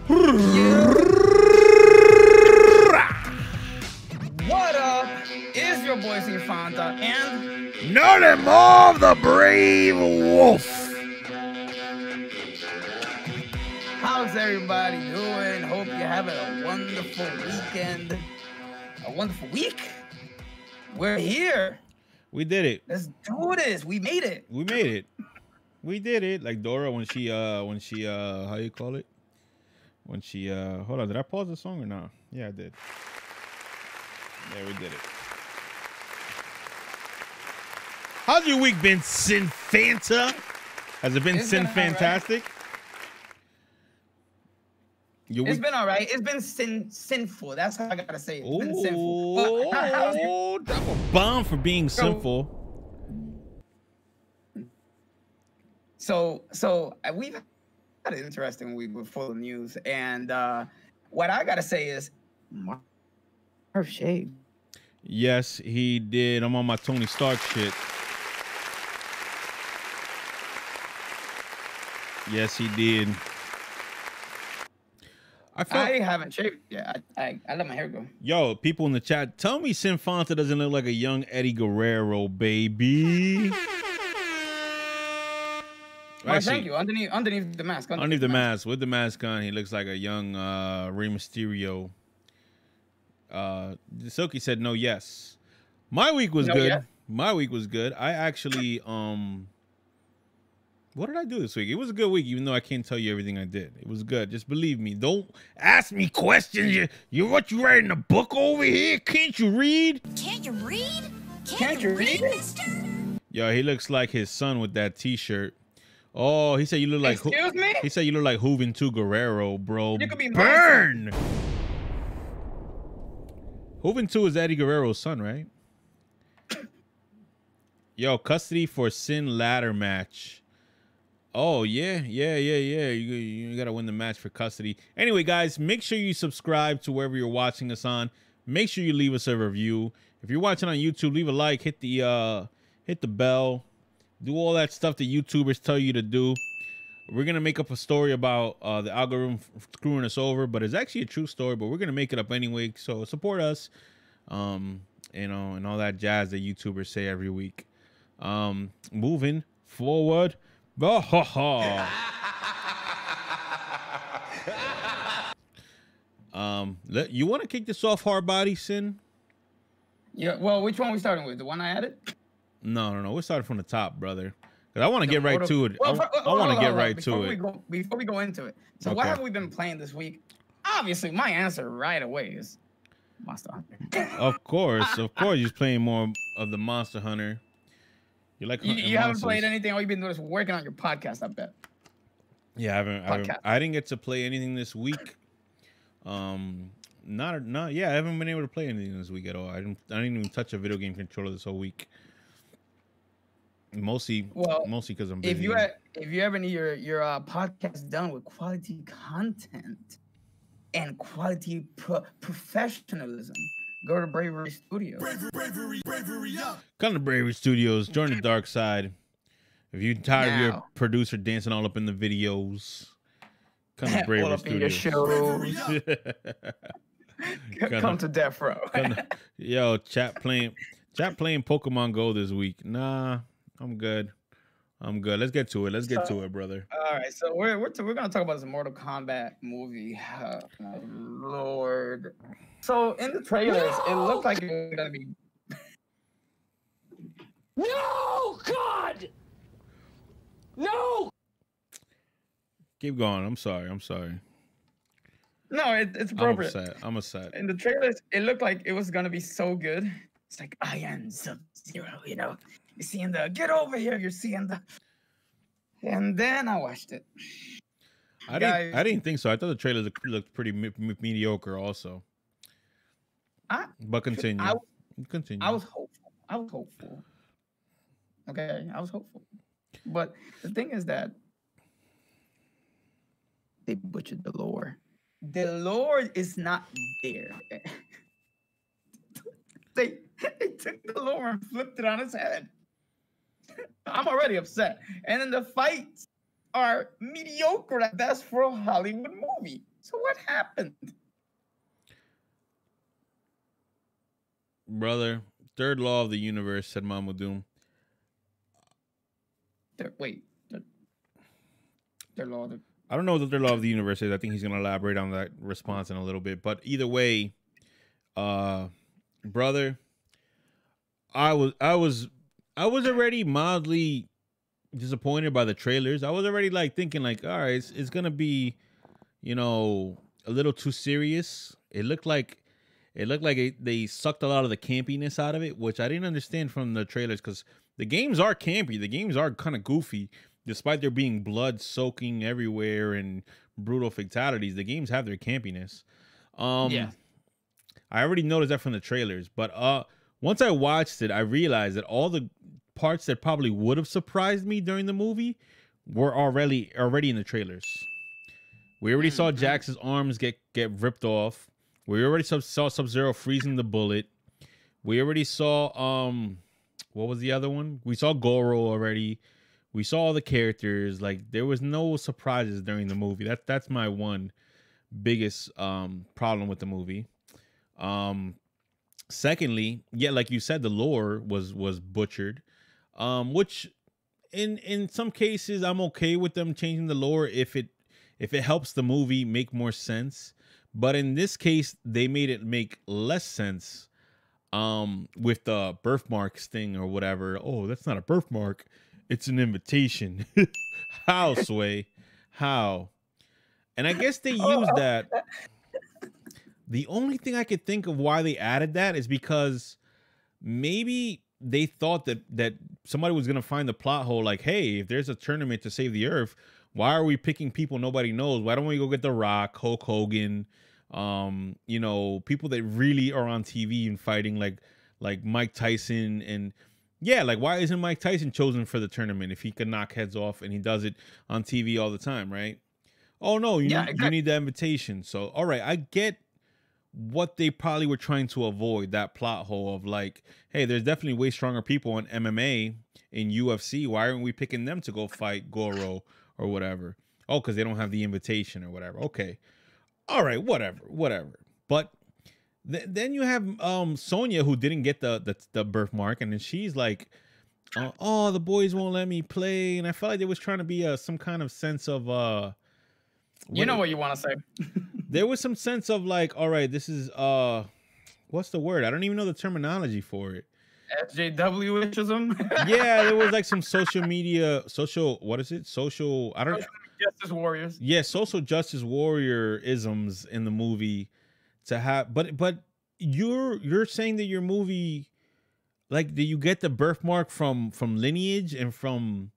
What up? Is your boy Sinfanta and none more the brave wolf. How's everybody doing? Hope you're having a wonderful weekend. A wonderful week. We're here. We did it. Let's do this. We made it. We made it. We did it. Like Dora when she how you call it? When she hold on, did I pause the song or not? Yeah, I did. Yeah, we did it. How's your week been, Sinfanta? Has it been Sinfantastic? It's been all right. It's been sinful. That's how I gotta say it. It's been sinful. Oh, drop a bomb for being sinful. So we've had an interesting week with full of news, and what I gotta say is, Marv shaved. Yes, he did. I'm on my Tony Stark shit. Yes, he did. I haven't shaved yet. I let my hair go. Yo, people in the chat, tell me Sinfanta doesn't look like a young Eddie Guerrero, baby. Actually, thank you. Underneath the mask. Underneath the mask, with the mask on, he looks like a young Rey Mysterio. Silky said no, yes. My week was good. Yes. My week was good. I actually what did I do this week? It was a good week, even though I can't tell you everything I did. It was good. Just believe me. Don't ask me questions. You writing a book over here? Can't you read? Can't you read? Can't you read, mister? Yo, he looks like his son with that t-shirt. Oh, he said you look like. Excuse me? He said you look like Hooven 2 Guerrero, bro. You could be burn. Hooven 2 is Eddie Guerrero's son, right? Yo, custody for Sin ladder match. Oh, yeah. You got to win the match for custody. Anyway, guys, make sure you subscribe to wherever you're watching us on. Make sure you leave us a review. If you're watching on YouTube, leave a like, hit the bell. Do all that stuff that YouTubers tell you to do. We're going to make up a story about the algorithm screwing us over, but it's actually a true story, but we're going to make it up anyway. So support us, and all that jazz that YouTubers say every week. Moving forward. You want to kick this off, hard body, Sin? Yeah. Well, which one are we starting with? The one I added? No. We're starting from the top, brother. Because I want to get right to it. I want to get right to it. Before we go into it. So okay. What have we been playing this week? Obviously, my answer right away is Monster Hunter. Of course. You're playing more of the Monster Hunter. You like you haven't played anything. All you've been doing is working on your podcast, I bet. Yeah, I didn't get to play anything this week. I haven't been able to play anything this week at all. I didn't even touch a video game controller this whole week. Mostly because I'm busy. If you ever need your podcast done with quality content and quality professionalism, go to Bravery Studios. Bravery up. Come to Bravery Studios. Join the dark side. If you're tired of your producer dancing all up in the videos, come to Bravery Studios. Come to Death Row. Yo, chat playing Pokemon Go this week. Nah, I'm good. Let's get to it, brother. All right, so we're gonna talk about this Mortal Kombat movie. Oh, my Lord. So in the trailers, it looked like it was gonna be. No, God! No! Keep going. I'm sorry. No, it's appropriate. I'm upset. In the trailers, it looked like it was gonna be so good. It's like I am Sub-Zero, You're seeing the get over here. You're seeing the. And then I watched it. I didn't think so. I thought the trailers looked pretty mediocre, also. But continue. Continue. I was hopeful. Okay, I was hopeful. But the thing is that they butchered the lore. The lore is not there. They took the lore and flipped it on its head. I'm already upset. And then the fights are mediocre at best for a Hollywood movie. So what happened? Brother, third law of the universe, said Mama Doom. Wait. Their law. I don't know what the third law of the universe is. I think he's going to elaborate on that response in a little bit. But either way, brother, I was already mildly disappointed by the trailers. I was already like thinking like, all right, it's going to be, you know, a little too serious. It looked like they sucked a lot of the campiness out of it, which I didn't understand from the trailers, because the games are campy. The games are kind of goofy. Despite there being blood soaking everywhere and brutal fatalities, the games have their campiness. Yeah. I already noticed that from the trailers. But once I watched it, I realized that all the parts that probably would have surprised me during the movie were already in the trailers. We already saw Jax's arms get ripped off. We already saw Sub-Zero freezing the bullet. We already saw what was the other one? We saw Goro already. We saw all the characters. Like, there was no surprises during the movie. That's my one biggest problem with the movie. Secondly, yeah, like you said, the lore was butchered. Which in some cases I'm okay with them changing the lore if it helps the movie make more sense. But in this case, they made it make less sense with the birthmarks thing or whatever. Oh, that's not a birthmark. It's an invitation. How, Sway? How? And I guess they used that. The only thing I could think of why they added that is because maybe they thought that somebody was going to find the plot hole. Like, hey, if there's a tournament to save the Earth, why are we picking people nobody knows? Why don't we go get The Rock, Hulk Hogan, you know, people that really are on TV and fighting, like Mike Tyson? And yeah, like, why isn't Mike Tyson chosen for the tournament if he can knock heads off and he does it on TV all the time, right? Oh no, you need that invitation. So all right, I get what they probably were trying to avoid, that plot hole of like, hey, there's definitely way stronger people in MMA, in UFC. Why aren't we picking them to go fight Goro or whatever? Oh, because they don't have the invitation or whatever. Okay. All right, whatever. But then you have Sonya, who didn't get the birthmark, and then she's like, oh, the boys won't let me play. And I felt like there was trying to be some kind of sense of you know what you want to say. There was some sense of like, all right, this is what's the word? I don't even know the terminology for it. SJW-ism? Yeah, there was like some social, what is it? Social justice warriors. Yeah, social justice warrior isms in the movie to have, but you're saying that your movie, like, do you get the birthmark from lineage and from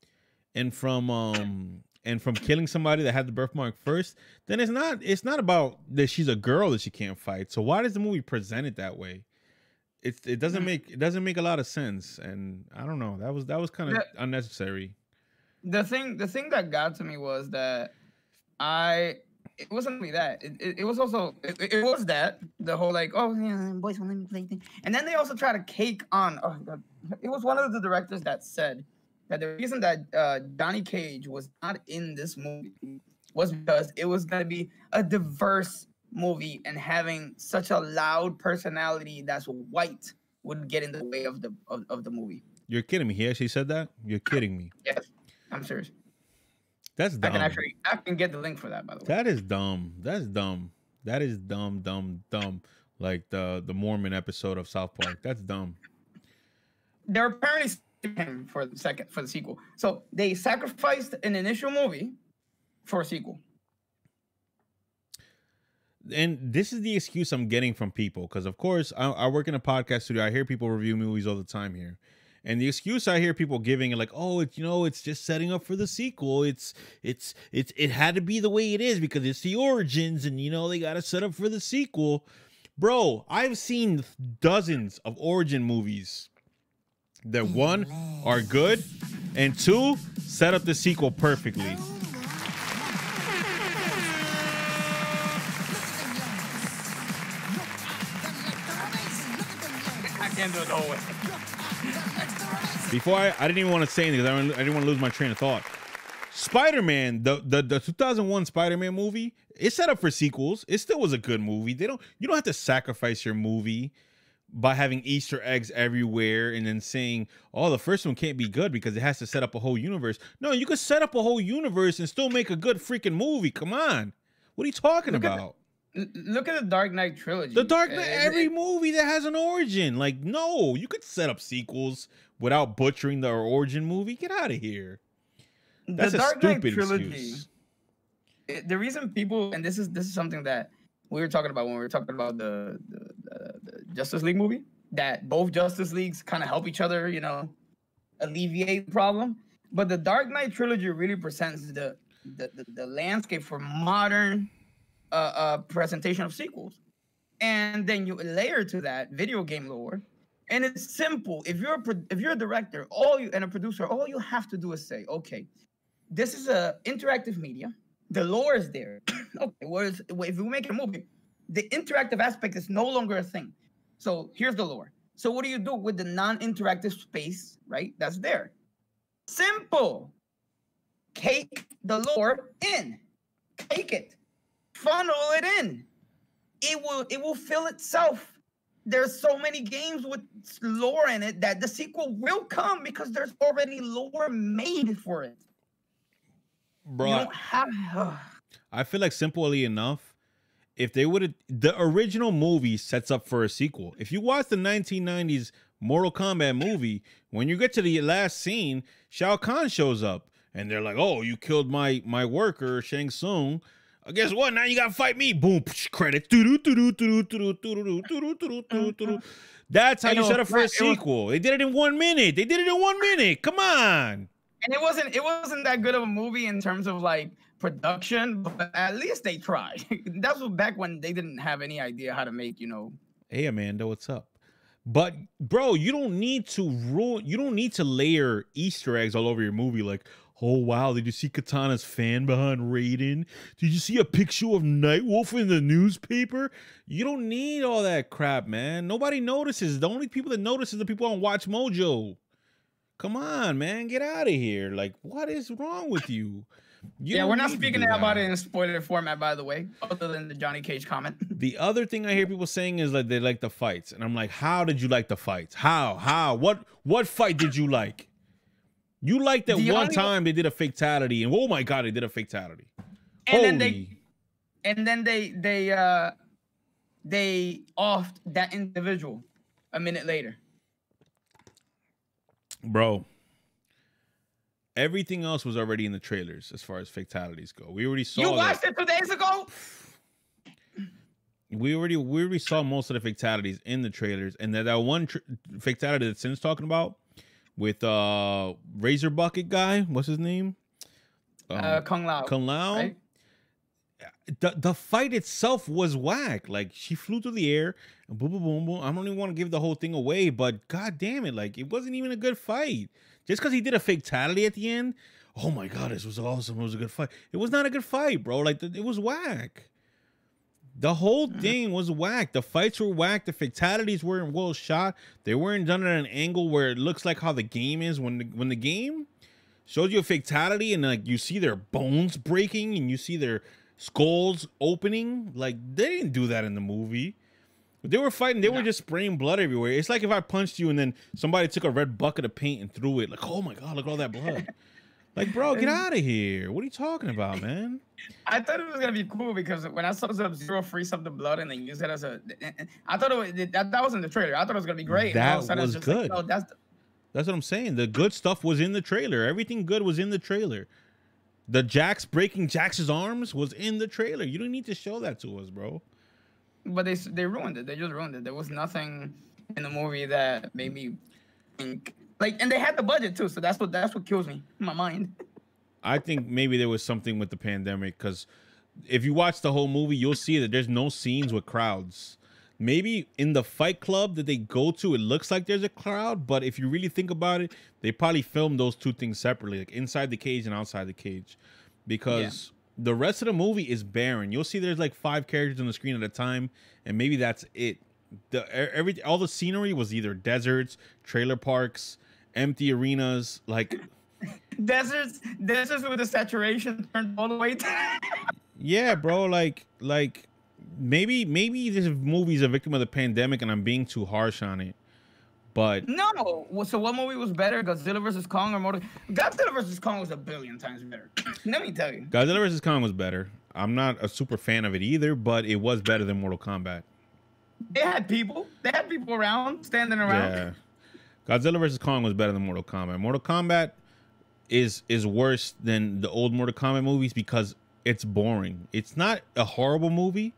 killing somebody that had the birthmark first? Then it's not about that she's a girl that she can't fight. So why does the movie present it that way? It doesn't make a lot of sense, and I don't know. That was kind of unnecessary. The thing that got to me was that it wasn't only that. It was also it was that the whole like, oh yeah, boys won't let me play thing. And then they also try to cake on. Oh God, it was one of the directors that said that the reason that Johnny Cage was not in this movie was because it was going to be a diverse movie, and having such a loud personality that's white would get in the way of the movie. You're kidding me. He actually said that? You're kidding me. Yes, I'm serious. That's dumb. I can get the link for that, by the way. That is dumb. That's dumb. That is dumb. Like the Mormon episode of South Park. That's dumb. They're apparently him for the sequel. So they sacrificed an initial movie for a sequel. And this is the excuse I'm getting from people, because of course I work in a podcast studio. I hear people review movies all the time here, and the excuse I hear people giving are like, oh, it's just setting up for the sequel. It had to be the way it is because it's the origins, and they got to set up for the sequel. Bro, I've seen dozens of origin movies that one are good and two set up the sequel perfectly. Can't do it the whole way. Before I didn't even want to say anything because I didn't want to lose my train of thought. Spider-Man, the 2001 Spider-Man movie, it set up for sequels. It still was a good movie. You don't have to sacrifice your movie by having Easter eggs everywhere and then saying, oh, the first one can't be good because it has to set up a whole universe. No, you could set up a whole universe and still make a good freaking movie. Come on. What are you talking about? Look at the Dark Knight trilogy. The Dark Knight, every movie that has an origin. Like, no, you could set up sequels without butchering the origin movie. Get out of here. That's the a Dark Knight stupid trilogy. excuse. The reason people, and this is something that we were talking about when we were talking about the Justice League movie, that both Justice Leagues kind of help each other, you know, alleviate the problem. But the Dark Knight trilogy really presents the landscape for modern presentation of sequels. And then you layer to that video game lore, and it's simple. If you're a director, and a producer, all you have to do is say, okay, this is a interactive media. The lore is there. Okay, whereas if we make a movie, the interactive aspect is no longer a thing. So here's the lore. So what do you do with the non-interactive space, right? That's there. Simple. Cake the lore in. Cake it. Funnel it in. It will fill itself. There's so many games with lore in it that the sequel will come because there's already lore made for it. Bro, you don't have. I feel like simply enough, if they would have, the original movie sets up for a sequel. If you watch the 1990s Mortal Kombat movie, when you get to the last scene, Shao Kahn shows up and they're like, "Oh, you killed my worker Shang Tsung. Guess what? Now you gotta fight me." Boom, credits. That's how you set up for a sequel. They did it in 1 minute. Come on. And it wasn't that good of a movie in terms of like production, but at least they tried. That was back when they didn't have any idea how to make, you know. Hey Amanda, what's up? But bro, you don't need to layer Easter eggs all over your movie like, oh wow, did you see Katana's fan behind Raiden? Did you see a picture of Nightwolf in the newspaper? You don't need all that crap, man. Nobody notices. The only people that notice is the people on Watch Mojo. Come on, man, get out of here. Like, what is wrong with you? We're not speaking about it in a spoiler format, by the way, other than the Johnny Cage comment. The other thing I hear people saying is like they like the fights. And I'm like, how did you like the fights? How? What fight did you like? You liked that one time they did a fatality, and oh my god, they did a fatality. And then they offed that individual a minute later. Bro, everything else was already in the trailers as far as fatalities go. We already saw. You watched it 2 days ago. We already saw most of the fatalities in the trailers, and that one fatality that Sin's talking about with Razor Bucket guy, what's his name? Kung Lao. Kung Lao. Right? The fight itself was whack. Like, she flew through the air and boom, boom, boom, boom. I don't even want to give the whole thing away, but god damn it, like, it wasn't even a good fight. Just because he did a fatality at the end, oh my god, this was awesome. It was a good fight. It was not a good fight, bro. Like, it was whack. The whole thing was whack. The fights were whack. The fatalities weren't well shot. They weren't done at an angle where it looks like how the game is when the game shows you a fatality and like you see their bones breaking and you see their skulls opening. Like, they didn't do that in the movie. They were fighting. They were just spraying blood everywhere. It's like if I punched you and then somebody took a red bucket of paint and threw it. Like, oh my god, look at all that blood. Like, bro, get out of here. What are you talking about, man? I thought it was gonna be cool because when I saw Sub-Zero freeze up the blood and then use it as a, I thought that was in the trailer. I thought it was gonna be great. That was good. Like, oh, that's what I'm saying. The good stuff was in the trailer. Everything good was in the trailer. The Jax breaking Jax's arms was in the trailer. You don't need to show that to us, bro. But they ruined it. They just ruined it. There was nothing in the movie that made me think like, and they had the budget too. So that's what kills me in my mind. I think maybe there was something with the pandemic because if you watch the whole movie, you'll see that there's no scenes with crowds. Maybe in the fight club that they go to, it looks like there's a crowd. But if you really think about it, they probably filmed those two things separately, like inside the cage and outside the cage, because the rest of the movie is barren. You'll see there's like 5 characters on the screen at a time, and maybe that's it. All the scenery was either deserts, trailer parks, empty arenas. Like, Deserts with the saturation turned all the way down. Yeah, bro. Like maybe this movie's a victim of the pandemic, and I'm being too harsh on it. But No. So what movie was better, Godzilla versus Kong or Godzilla versus Kong was a billion times better. Let me tell you. Godzilla vs. Kong was better. I'm not a super fan of it either, but it was better than Mortal Kombat. They had people. They had people around, standing around. Yeah. Godzilla vs. Kong was better than Mortal Kombat. Mortal Kombat is worse than the old Mortal Kombat movies because it's boring. It's not a horrible movie.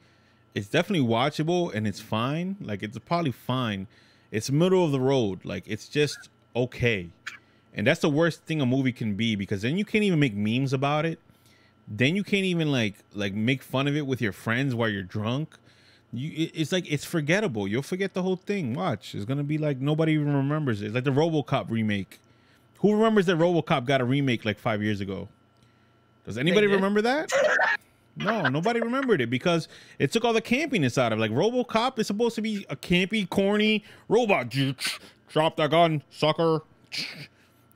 It's definitely watchable and it's fine. Like, it's probably fine. It's middle of the road. Like, it's just okay. And that's the worst thing a movie can be, because then you can't even make memes about it. Then you can't even like make fun of it with your friends while you're drunk. It's like, it's forgettable. You'll forget the whole thing. Watch. It's gonna be like nobody even remembers it. It's like the RoboCop remake. Who remembers that RoboCop got a remake like 5 years ago? Does anybody remember that? No, nobody remembered it because it took all the campiness out of it. Like, RoboCop is supposed to be a campy, corny robot. Drop that gun, sucker.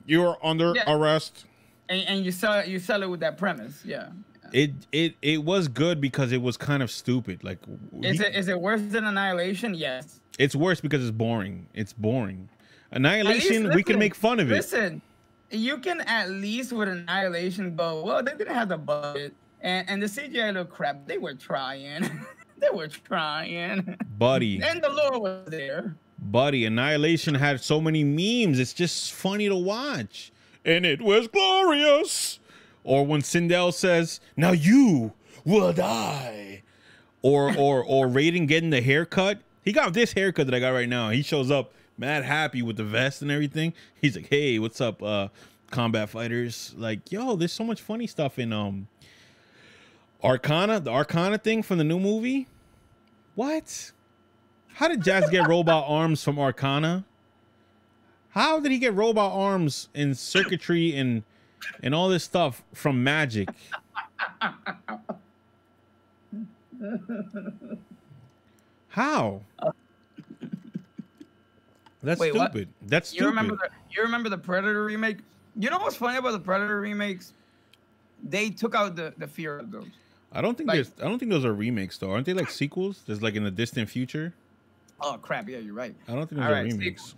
You're under arrest. And you sell it with that premise, yeah. It was good because it was kind of stupid. Like, is it worse than Annihilation? Yes. It's worse because it's boring. It's boring. Annihilation, we can make fun of it. Listen, you can at least with Annihilation go, well, they didn't have the budget, and the CGI looked crap. They were trying. They were trying. Buddy. And the lore was there. Buddy, Annihilation had so many memes. It's just funny to watch. And it was glorious. Or when Sindel says, now you will die. Or Raiden getting the haircut. He got this haircut that I got right now. He shows up mad happy with the vest and everything. He's like, hey, what's up, combat fighters? Like, yo, there's so much funny stuff in Arcana, the Arcana thing from the new movie. What? How did Jazz get robot arms from Arcana? How did he get robot arms and circuitry and all this stuff from Magic? How? That's stupid. What? That's stupid. You remember the Predator remake? You know what's funny about the Predator remakes? They took out the fear of those. I don't think those are remakes though. Aren't they like sequels? There's like in the distant future. Oh crap! Yeah, you're right. I don't think those are remakes.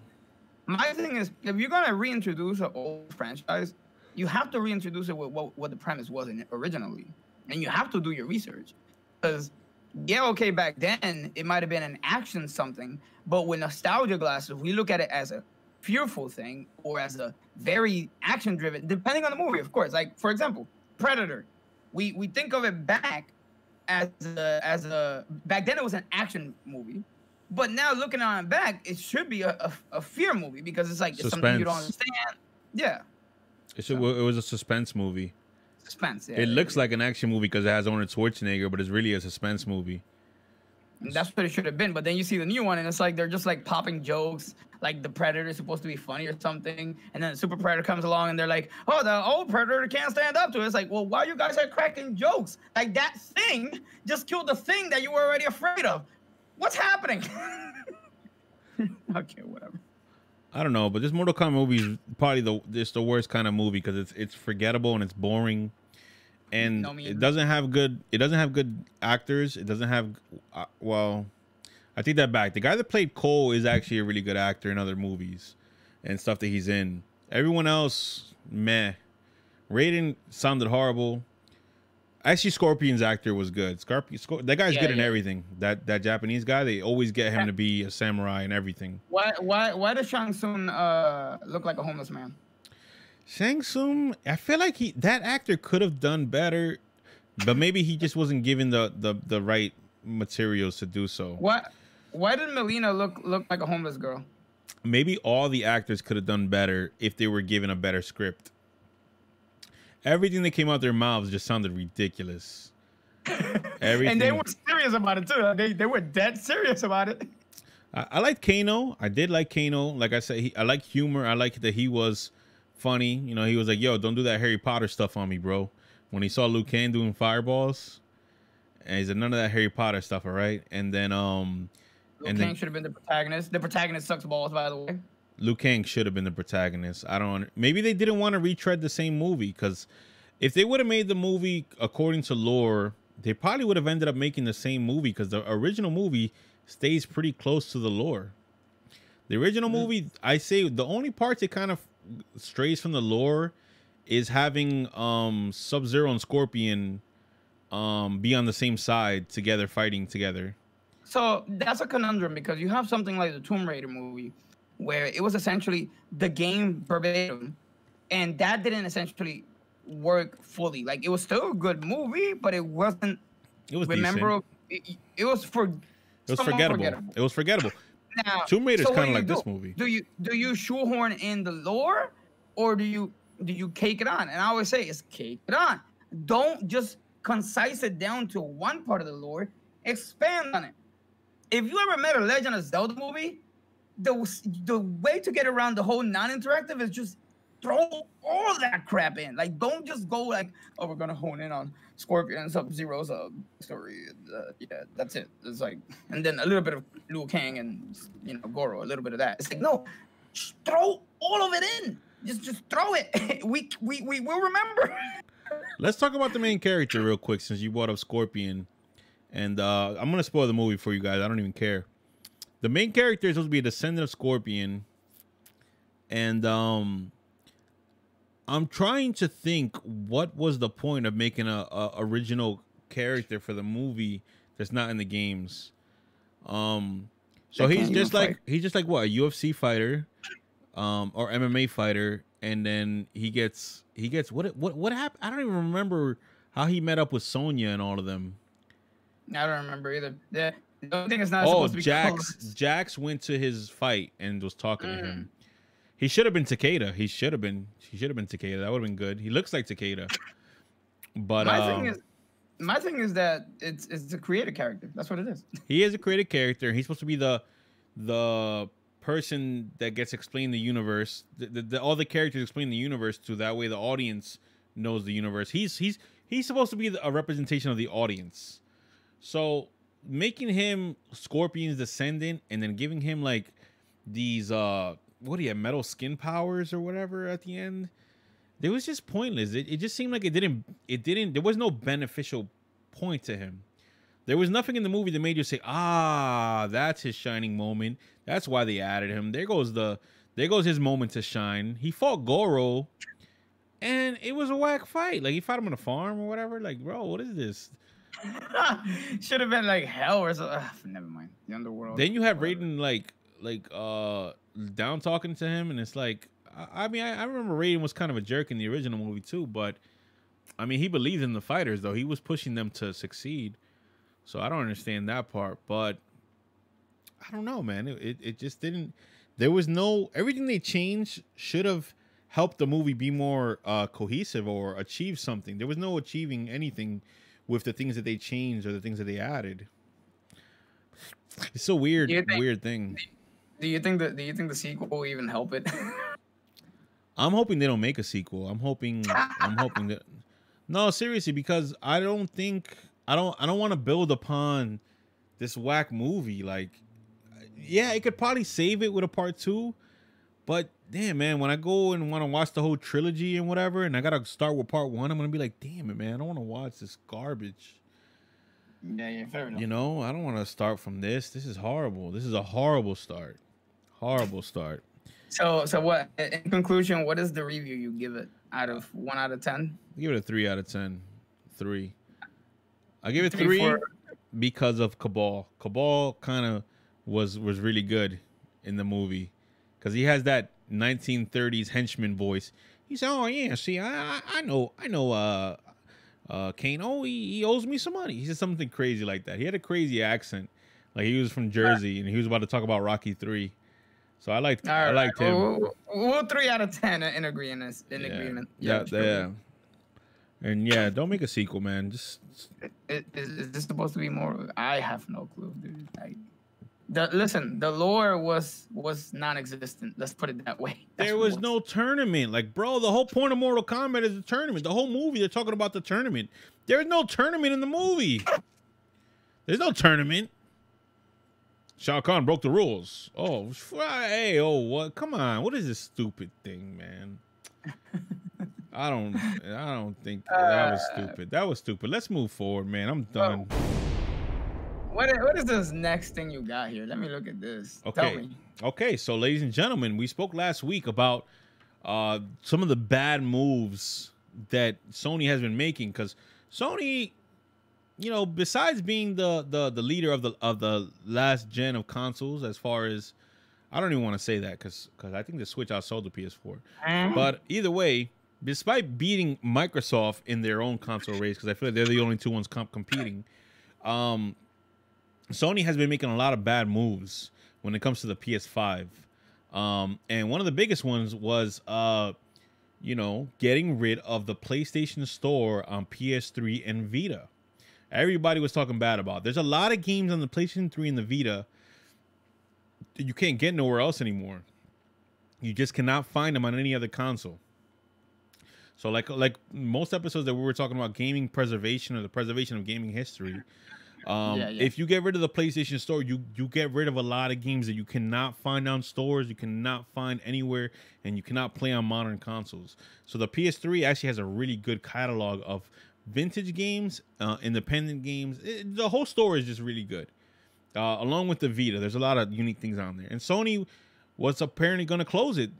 My thing is, if you're gonna reintroduce an old franchise, you have to reintroduce it with what the premise was in it originally, and you have to do your research. Because yeah, okay, back then it might have been an action something, but with nostalgia glasses, we look at it as a fearful thing or as a very action-driven, depending on the movie, of course. Like for example, Predator, we think of it back as a back then it was an action movie. But now looking on it back, it should be a fear movie because it's like it's something you don't understand. Yeah. It was a suspense movie. Suspense, yeah. It looks like an action movie because it has Arnold Schwarzenegger, but it's really a suspense movie. And that's what it should have been. But then you see the new one, and it's like they're just like popping jokes, like the Predator is supposed to be funny or something, and then the Super Predator comes along, and they're like, "Oh, the old Predator can't stand up to it." It's like, well, why you guys are cracking jokes? Like that thing just killed the thing that you were already afraid of. What's happening? Okay, whatever. I don't know, but this Mortal Kombat movie is probably the worst kind of movie because it's forgettable and it's boring, and it doesn't have good actors. It doesn't have well, I take that back. The guy that played Cole is actually a really good actor in other movies and stuff that he's in. Everyone else, meh. Raiden sounded horrible. Actually, Scorpion's actor was good. That guy's good in everything. That Japanese guy, they always get him to be a samurai and everything. Why does Shang Tsung look like a homeless man? Shang Tsung, I feel like that actor could have done better, but maybe he just wasn't given the right materials to do so. Why did Melina look like a homeless girl? Maybe all the actors could have done better if they were given a better script. Everything that came out their mouths just sounded ridiculous. Everything. And they were serious about it too. They were dead serious about it. I liked Kano. I did like Kano. Like I said, I like humor. I like that he was funny. You know, he was like, yo, don't do that Harry Potter stuff on me, bro. When he saw Liu Kang doing fireballs, and he said, none of that Harry Potter stuff, all right? And then Liu Kang should have been the protagonist. The protagonist sucks balls, by the way. Liu Kang should have been the protagonist. I don't. Maybe they didn't want to retread the same movie, because if they would have made the movie according to lore, they probably would have ended up making the same movie, because the original movie stays pretty close to the lore. The original movie, I say the only part that kind of strays from the lore is having Sub-Zero and Scorpion be on the same side together, fighting together. So that's a conundrum, because you have something like the Tomb Raider movie, where it was essentially the game verbatim, and that didn't essentially work fully. Like, it was still a good movie, but it wasn't. It was memorable. It was forgettable. It was forgettable. Now, Tomb Raider is so kind of like this movie. Do you shoehorn in the lore, or do you cake it on? And I always say it's cake it on. Don't just concise it down to one part of the lore. Expand on it. If you ever met a Legend of Zelda movie, the way to get around the whole non-interactive is just throw all of that crap in. Like, don't just go like, oh, we're gonna hone in on Scorpion and Sub-Zero's story. Yeah, that's it. It's like, and then a little bit of Liu Kang and Goro, a little bit of that. It's like, no, just throw all of it in. Just throw it. we will remember. Let's talk about the main character real quick, since you brought up Scorpion, and I'm gonna spoil the movie for you guys. I don't even care. The main character is supposed to be a descendant of Scorpion, and I'm trying to think what was the point of making a original character for the movie that's not in the games. So he's just like what, a UFC fighter, or MMA fighter, and then he gets what happened? I don't even remember how he met up with Sonya and all of them. I don't remember either. The only thing is not supposed to be Jax went to his fight and was talking to him. He should have been Takeda. He should have been Takeda. That would have been good. He looks like Takeda. But my thing is that it's a creative character. That's what it is. He is a creative character. He's supposed to be the person that gets explained the universe. All the characters explain the universe to. That way the audience knows the universe. He's supposed to be a representation of the audience. So making him Scorpion's descendant and then giving him like these what do you have, metal skin powers or whatever at the end, it was just pointless. It just seemed like it didn't there was no beneficial point to him. There was nothing in the movie that made you say, that's his shining moment. That's why they added him. There goes his moment to shine. He fought Goro and it was a whack fight. Like, he fought him on a farm or whatever. Like, bro, what is this? Should have been like hell or something. Never mind. The underworld. Then you have Raiden like down talking to him, and it's like, I mean, I remember Raiden was kind of a jerk in the original movie too, but I mean, he believed in the fighters though. He was pushing them to succeed. So I don't understand that part, but I don't know, man. It just didn't. There was no, everything they changed should have helped the movie be more cohesive or achieve something. There was no achieving anything with the things that they changed or the things that they added. It's a weird thing. Do you think the sequel will even help it? I'm hoping they don't make a sequel. I'm hoping that. No, seriously, because I don't want to build upon this whack movie. Like, yeah, it could probably save it with a part 2, but damn, man, when I go and want to watch the whole trilogy and whatever, and I gotta start with part 1, I'm gonna be like, damn it, man, I don't want to watch this garbage. Yeah, fair enough. You know, I don't want to start from this. This is horrible. This is a horrible start. Horrible start. So what? In conclusion, what is the review you give it out of 1 out of 10? I give it a 3 out of 10. 3. I give it 3 because of Cabal. Cabal kind of was really good in the movie because he has that 1930s henchman voice. He said, "Oh yeah, see, I know, Kano, he owes me some money." He said something crazy like that. He had a crazy accent, like he was from Jersey, and he was about to talk about Rocky 3. So I liked him. We'll 3 out of 10 in agreement. Yeah. And yeah, don't make a sequel, man. Just is this supposed to be more? I have no clue, dude. Listen, the lore was non-existent. Let's put it that way. There was no tournament. Like, bro, the whole point of Mortal Kombat is the tournament. The whole movie, they're talking about the tournament. There's no tournament in the movie. There's no tournament. Shao Kahn broke the rules. Oh, hey, oh, what? Come on, what is this stupid thing, man? I don't think that was stupid. That was stupid. Let's move forward, man. I'm done. What is this next thing you got here? Let me look at this. Tell Okay. me. Okay, so ladies and gentlemen, we spoke last week about some of the bad moves that Sony has been making, because Sony, you know, besides being the leader of the last gen of consoles, as far as, I don't even want to say that because I think the Switch outsold the PS4. But either way, despite beating Microsoft in their own console race, because I feel like they're the only two ones competing, Sony has been making a lot of bad moves when it comes to the PS5. And one of the biggest ones was, you know, getting rid of the PlayStation Store on PS3 and Vita. Everybody was talking bad about. There's a lot of games on the PlayStation 3 and the Vita that you can't get nowhere else anymore. You just cannot find them on any other console. So like most episodes that we were talking about gaming preservation or the preservation of gaming history, if you get rid of the PlayStation Store, you get rid of a lot of games that you cannot find on stores, you cannot find anywhere, and you cannot play on modern consoles. So the PS3 actually has a really good catalog of vintage games, independent games. The whole store is just really good. Along with the Vita, there's a lot of unique things on there. And Sony was apparently going to close it.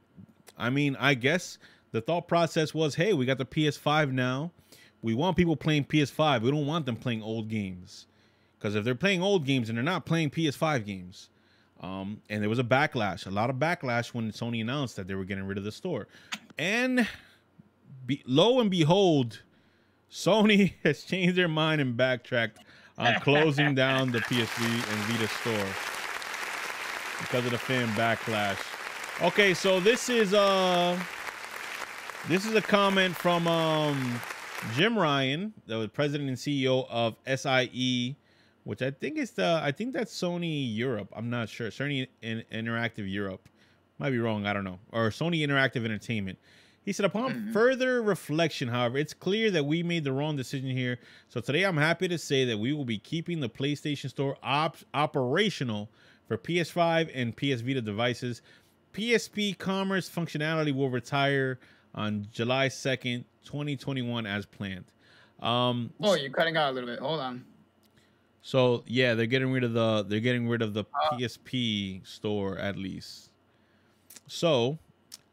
I mean, I guess the thought process was, hey, we got the PS5 now. We want people playing PS5. We don't want them playing old games. Because if they're playing old games and they're not playing PS5 games. And there was a lot of backlash when Sony announced that they were getting rid of the store. And lo and behold, Sony has changed their mind and backtracked on closing down the PS3 and Vita store because of the fan backlash. Okay, so this is a comment from Jim Ryan, the president and CEO of SIE, which I think that's Sony Europe. I'm not sure. Sony Interactive Europe. Might be wrong. I don't know. Or Sony Interactive Entertainment. He said, upon further reflection, however, it's clear that we made the wrong decision here. So today I'm happy to say that we will be keeping the PlayStation Store operational for PS5 and PS Vita devices. PSP commerce functionality will retire on July 2nd, 2021 as planned. Oh, you're cutting out a little bit. Hold on. So yeah, they're getting rid of the PSP store at least. So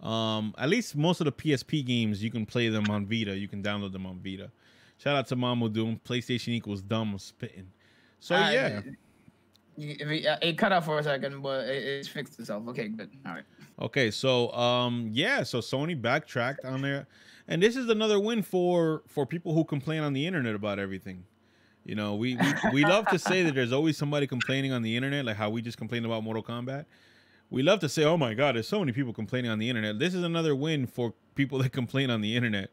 at least most of the PSP games, you can play them on Vita. You can download them on Vita. Shout out to Mamu Doom. PlayStation equals dumb. I'm spitting. So yeah. It cut out for a second, but it fixed itself. Okay, good. All right. Okay, so yeah, so Sony backtracked on there. And this is another win for people who complain on the internet about everything. You know, we love to say that there's always somebody complaining on the internet, like how we just complained about Mortal Kombat. We love to say, oh my God, there's so many people complaining on the internet. This is another win for people that complain on the internet.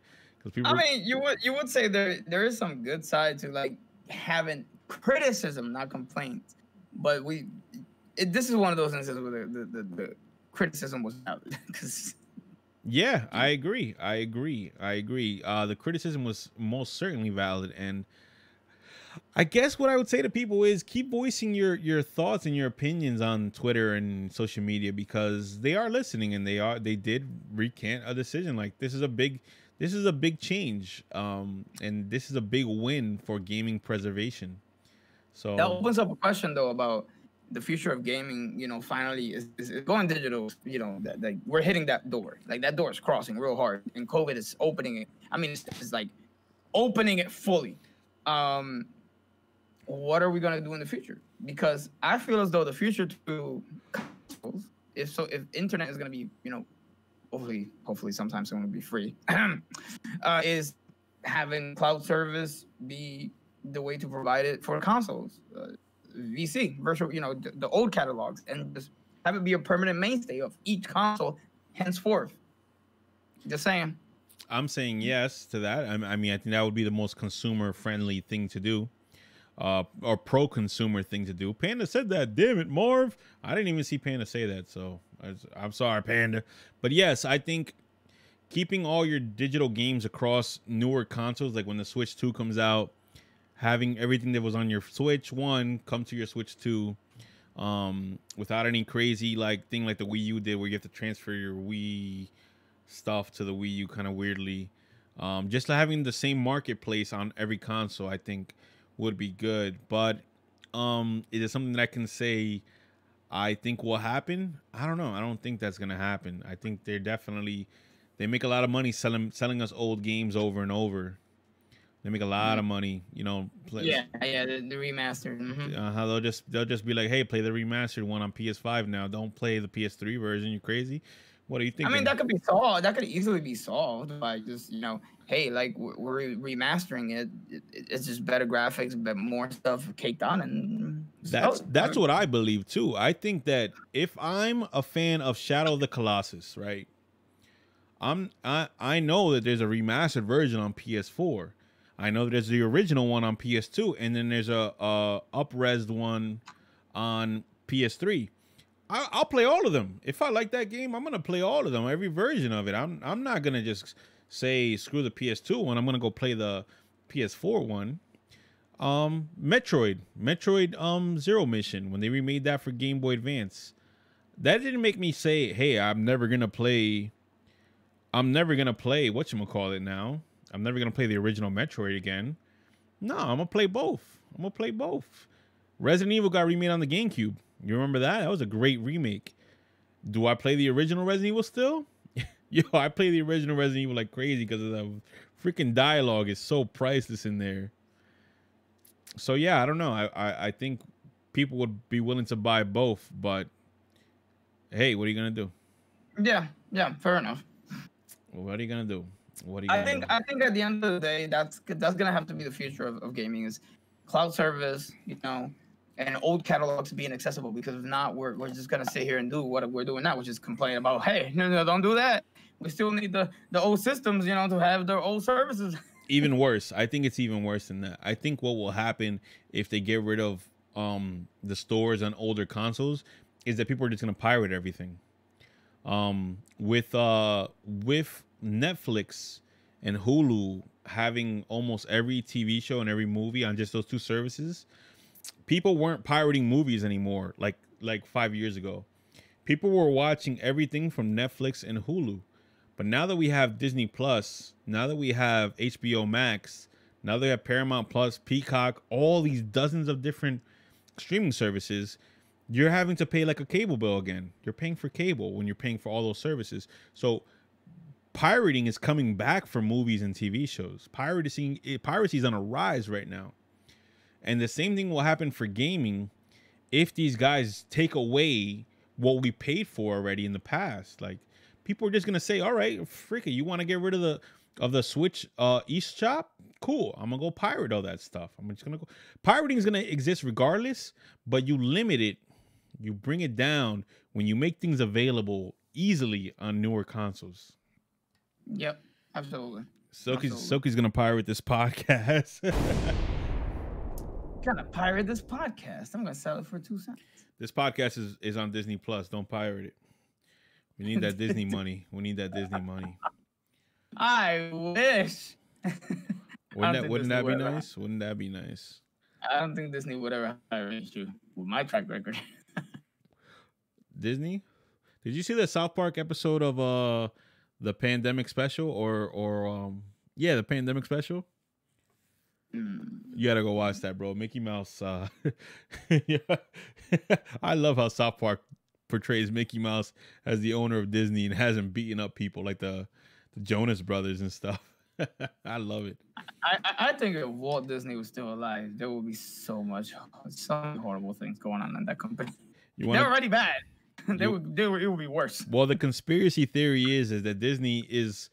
I mean, you would say there is some good side to like having criticism, not complaints. But this is one of those instances where the criticism was valid. Yeah, I agree. The criticism was most certainly valid, and I guess what I would say to people is keep voicing your thoughts and your opinions on Twitter and social media, because they are listening and they did recant a decision. Like this is a big change, and this is a big win for gaming preservation. So that opens up a question though about the future of gaming. You know, finally is going digital. You know, that we're hitting that door. Like that door is crossing real hard, and COVID is opening it. I mean, it's like opening it fully. What are we gonna do in the future? Because I feel as though the future to consoles, if internet is gonna be, you know, hopefully sometime soon will be free, is having cloud service be the way to provide it for consoles, VC, virtual, you know, the old catalogs, and just have it be a permanent mainstay of each console henceforth. Just saying. I'm saying yes to that. I mean, I think that would be the most consumer-friendly thing to do, or pro-consumer thing to do. Panda said that. Damn it, Marv. I didn't even see Panda say that, so I'm sorry, Panda. But yes, I think keeping all your digital games across newer consoles, like when the Switch 2 comes out, having everything that was on your Switch 1 come to your Switch 2, without any crazy like thing like the Wii U did, where you have to transfer your Wii stuff to the Wii U kind of weirdly. Just having the same marketplace on every console, I think, would be good. But is it something that I can say I think will happen? I don't know. I don't think that's gonna happen. I think they make a lot of money selling us old games over and over. They make a lot of money, you know. Yeah, the remastered. How they'll just be like, hey, play the remastered one on PS5 now. Don't play the PS3 version. You crazy? What do you think? I mean, that could be solved. That could easily be solved by just, hey, like we're remastering it. It's just better graphics, but more stuff caked on, and that's what I believe too. I think that if I'm a fan of Shadow of the Colossus, right? I know that there's a remastered version on PS4. I know there's the original one on PS2, and then there's a up-resed one on PS3. I'll play all of them. If I like that game, I'm gonna play all of them, every version of it. I'm not gonna just say screw the PS2 one. I'm gonna go play the PS4 one. Metroid Zero Mission, when they remade that for Game Boy Advance, that didn't make me say, hey, I'm never gonna play whatchamacallit now. I'm never gonna play the original Metroid again. No, I'm gonna play both. Resident Evil got remade on the GameCube. You remember that? That was a great remake. Do I play the original Resident Evil still? Yo, I play the original Resident Evil like crazy because of the freaking dialogue is so priceless in there. So yeah, I don't know. I think people would be willing to buy both, but hey, what are you gonna do? Yeah, fair enough. What are you gonna do? I think at the end of the day, that's gonna have to be the future of gaming, is cloud service, and old catalogs being accessible. Because if not, we're just gonna sit here and do what we're doing now, which is complain about, hey, no, don't do that. We still need the old systems, to have their old services. Even worse. I think it's even worse than that. I think what will happen if they get rid of the stores on older consoles is that people are just gonna pirate everything. With Netflix and Hulu having almost every TV show and every movie on just those two services, people weren't pirating movies anymore like 5 years ago. People were watching everything from Netflix and Hulu. But now that we have Disney Plus, now that we have HBO Max, now that we have Paramount Plus, Peacock, all these dozens of different streaming services, you're having to pay like a cable bill again. You're paying for cable when you're paying for all those services. So pirating is coming back for movies and TV shows. Piracy is on a rise right now. And the same thing will happen for gaming if these guys take away what we paid for already in the past. Like, people are just gonna say, all right, freaking, you want to get rid of the Switch eShop? Cool, I'm gonna go pirate all that stuff. I'm just gonna go. Pirating is gonna exist regardless, but you limit it, you bring it down when you make things available easily on newer consoles. Yep, absolutely. Silky's gonna pirate this podcast. Gonna pirate this podcast. I'm gonna sell it for 2 cents. This podcast is on Disney Plus. Don't pirate it. We need that Disney money. I wish. Wouldn't that be nice? Wouldn't that be nice? I don't think Disney would ever pirate you with my track record. Disney? Did you see the South Park episode of the pandemic special or the pandemic special? You gotta go watch that, bro. Mickey Mouse. Yeah. I love how South Park portrays Mickey Mouse as the owner of Disney and hasn't beaten up people like the Jonas Brothers and stuff. I love it. I think if Walt Disney was still alive, there would be so many horrible things going on in that company. They're already bad. It would be worse. Well, the conspiracy theory is that Disney is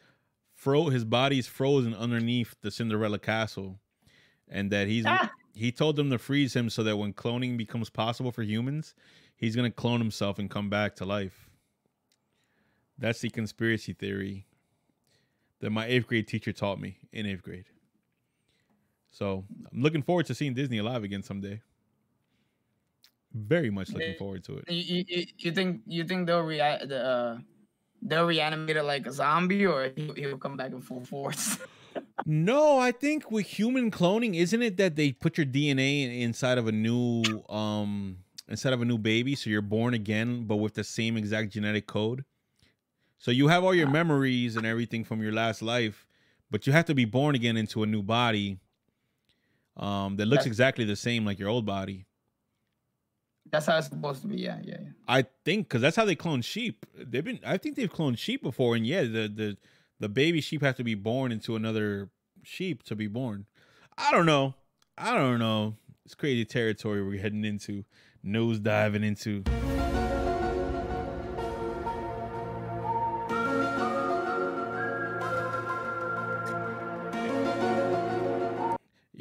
his body's frozen underneath the Cinderella castle, and that he told them to freeze him so that when cloning becomes possible for humans, he's gonna clone himself and come back to life. That's the conspiracy theory that my 8th grade teacher taught me in 8th grade. So I'm looking forward to seeing Disney alive again someday. Very much looking forward to it. You think they'll reanimate it like a zombie, or he'll come back in full force? No, I think with human cloning, isn't it that they put your DNA inside of a new instead of a new baby. So you're born again, but with the same exact genetic code. So you have all your memories and everything from your last life, but you have to be born again into a new body that looks exactly the same like your old body. That's how it's supposed to be. Yeah. I think because that's how they clone sheep. I think they've cloned sheep before, and yeah, the baby sheep have to be born into another sheep to be born. I don't know. It's crazy territory we're heading into, nose diving into.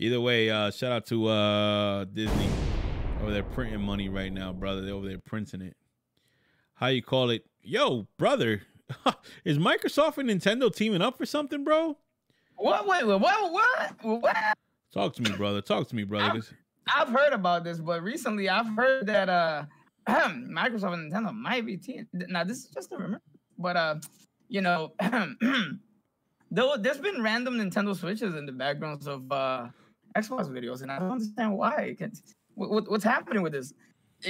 Either way, shout out to Disney over there printing money right now, brother. They're over there printing it. How you call it? Yo, brother, is Microsoft and Nintendo teaming up for something, bro? What? Wait, what? Talk to me, brother. I've heard about this, but recently I've heard that Microsoft and Nintendo might be teaming. Now this is just a rumor, but you know, though there's been random Nintendo Switches in the backgrounds of Xbox videos, and I don't understand why. What's happening with this?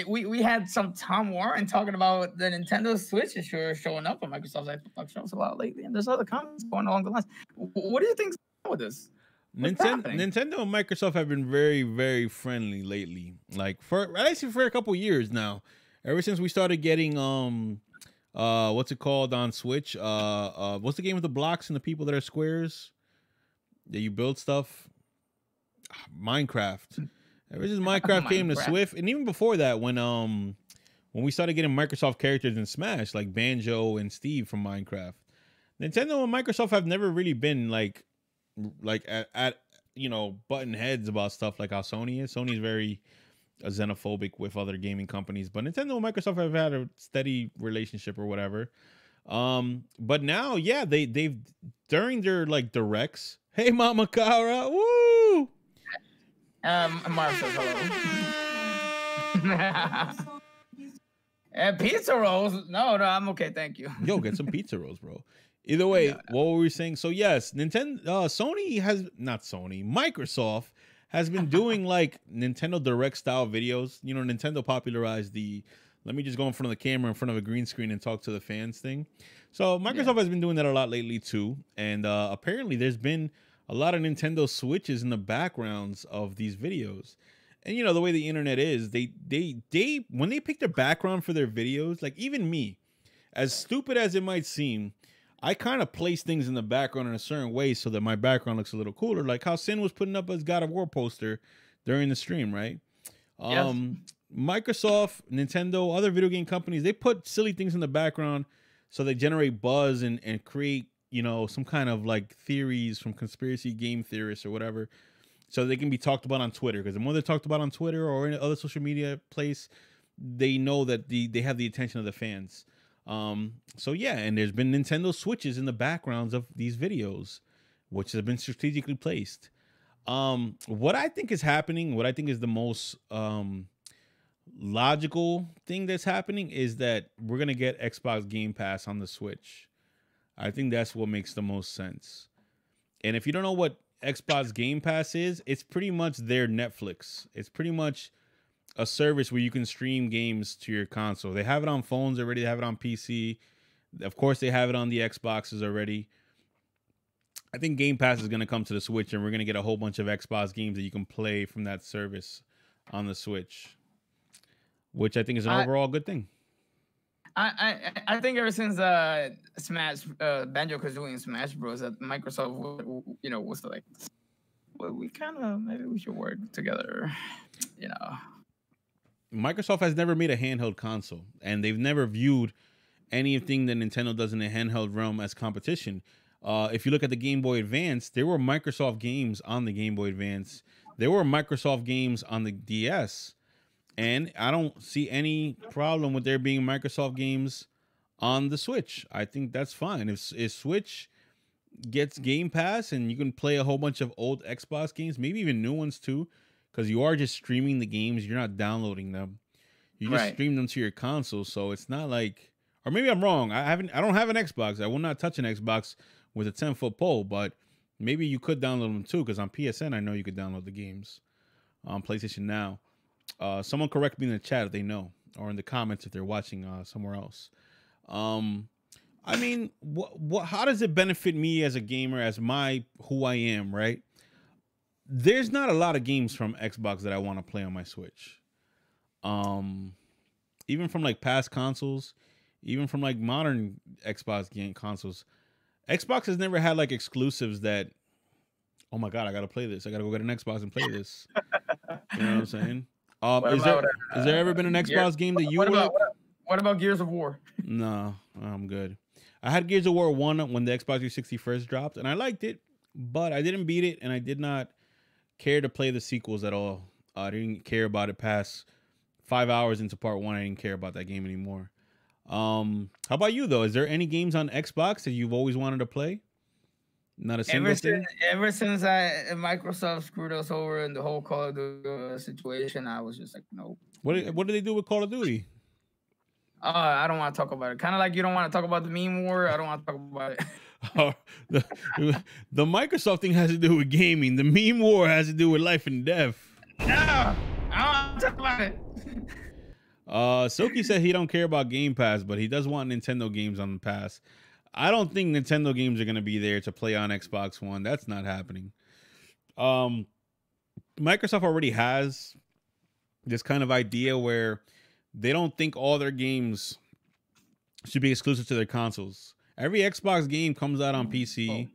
We had some Tom Warren talking about the Nintendo Switch is showing up on Microsoft's Xbox shows a lot lately, and there's other comments going along the lines. What do you think's going on with this? Nintendo and Microsoft have been very, very friendly lately. Like for a couple years now. Ever since we started getting what's it called on Switch? What's the game with the blocks and the people that are squares? That you build stuff? Minecraft. Ever since Minecraft came to Swift, and even before that, when we started getting Microsoft characters in Smash, like Banjo and Steve from Minecraft, Nintendo and Microsoft have never really been like at button heads about stuff like how Sony is. Sony's very xenophobic with other gaming companies, but Nintendo and Microsoft have had a steady relationship or whatever. But now, yeah, they've during their like directs. Hey, Mama Kara, woo! Marv says hello. And pizza rolls? No, I'm okay, thank you. Yo, get some pizza rolls, bro. Either way, what were we saying? So yes, Microsoft has been doing like Nintendo Direct style videos. You know, Nintendo popularized the let me just go in front of the camera in front of a green screen and talk to the fans thing. So Microsoft has been doing that a lot lately too. And apparently there's been a lot of Nintendo Switches in the backgrounds of these videos. And you know, the way the internet is, they when they pick their background for their videos, like even me, as stupid as it might seem, I kind of place things in the background in a certain way so that my background looks a little cooler. Like how Sin was putting up his God of War poster during the stream, right? Yes. Microsoft, Nintendo, other video game companies, they put silly things in the background so they generate buzz and create, you know, some kind of like theories from conspiracy game theorists or whatever, so they can be talked about on Twitter. Because the more they're talked about on Twitter or any other social media place, they know that they have the attention of the fans. So yeah, and there's been Nintendo Switches in the backgrounds of these videos, which have been strategically placed. What I think is happening, what I think is the most logical thing that's happening is that we're gonna get Xbox Game Pass on the Switch. I think that's what makes the most sense. And if you don't know what Xbox Game Pass is, it's pretty much their Netflix. It's pretty much a service where you can stream games to your console. They have it on phones already. They have it on PC. Of course, they have it on the Xboxes already. I think Game Pass is going to come to the Switch, and we're going to get a whole bunch of Xbox games that you can play from that service on the Switch, which I think is an overall good thing. I think ever since Smash Banjo Kazooie Smash Bros, that Microsoft was like, well, we kind of maybe we should work together, you know. Microsoft has never made a handheld console, and they've never viewed anything that Nintendo does in the handheld realm as competition. If you look at the Game Boy Advance, there were Microsoft games on the Game Boy Advance. There were Microsoft games on the DS. And I don't see any problem with there being Microsoft games on the Switch. I think that's fine. If Switch gets Game Pass and you can play a whole bunch of old Xbox games, maybe even new ones too, because you are just streaming the games. You're not downloading them. You just stream them to your console. So it's not like, or maybe I'm wrong. I don't have an Xbox. I will not touch an Xbox with a 10-foot pole, but maybe you could download them too, because on PSN, I know you could download the games on PlayStation Now. Someone correct me in the chat if they know, or in the comments if they're watching somewhere else. I mean, what? How does it benefit me as a gamer, as who I am, right? There's not a lot of games from Xbox that I want to play on my Switch. Even from like past consoles, even from like modern Xbox game consoles, Xbox has never had like exclusives that, oh my god, I gotta play this. I gotta go get an Xbox and play this. You know what I'm saying? Is there ever been an Xbox game that you were? What about Gears of War? No, I'm good. I had Gears of War 1 when the Xbox 360 first dropped, and I liked it, but I didn't beat it, and I did not care to play the sequels at all. I didn't care about it past 5 hours into part 1. I didn't care about that game anymore. How about you though? Is there any games on Xbox that you've always wanted to play? Not a single thing. Ever since Microsoft screwed us over in the whole Call of Duty situation, I was just like, nope. What did they do with Call of Duty? I don't want to talk about it. Kind of like you don't want to talk about the meme war. I don't want to talk about it. The Microsoft thing has to do with gaming. The meme war has to do with life and death. No, I don't want to talk about it. Silky said he don't care about Game Pass, but he does want Nintendo games on the pass. I don't think Nintendo games are going to be there to play on Xbox One. That's not happening. Microsoft already has this kind of idea where they don't think all their games should be exclusive to their consoles. Every Xbox game comes out on PC,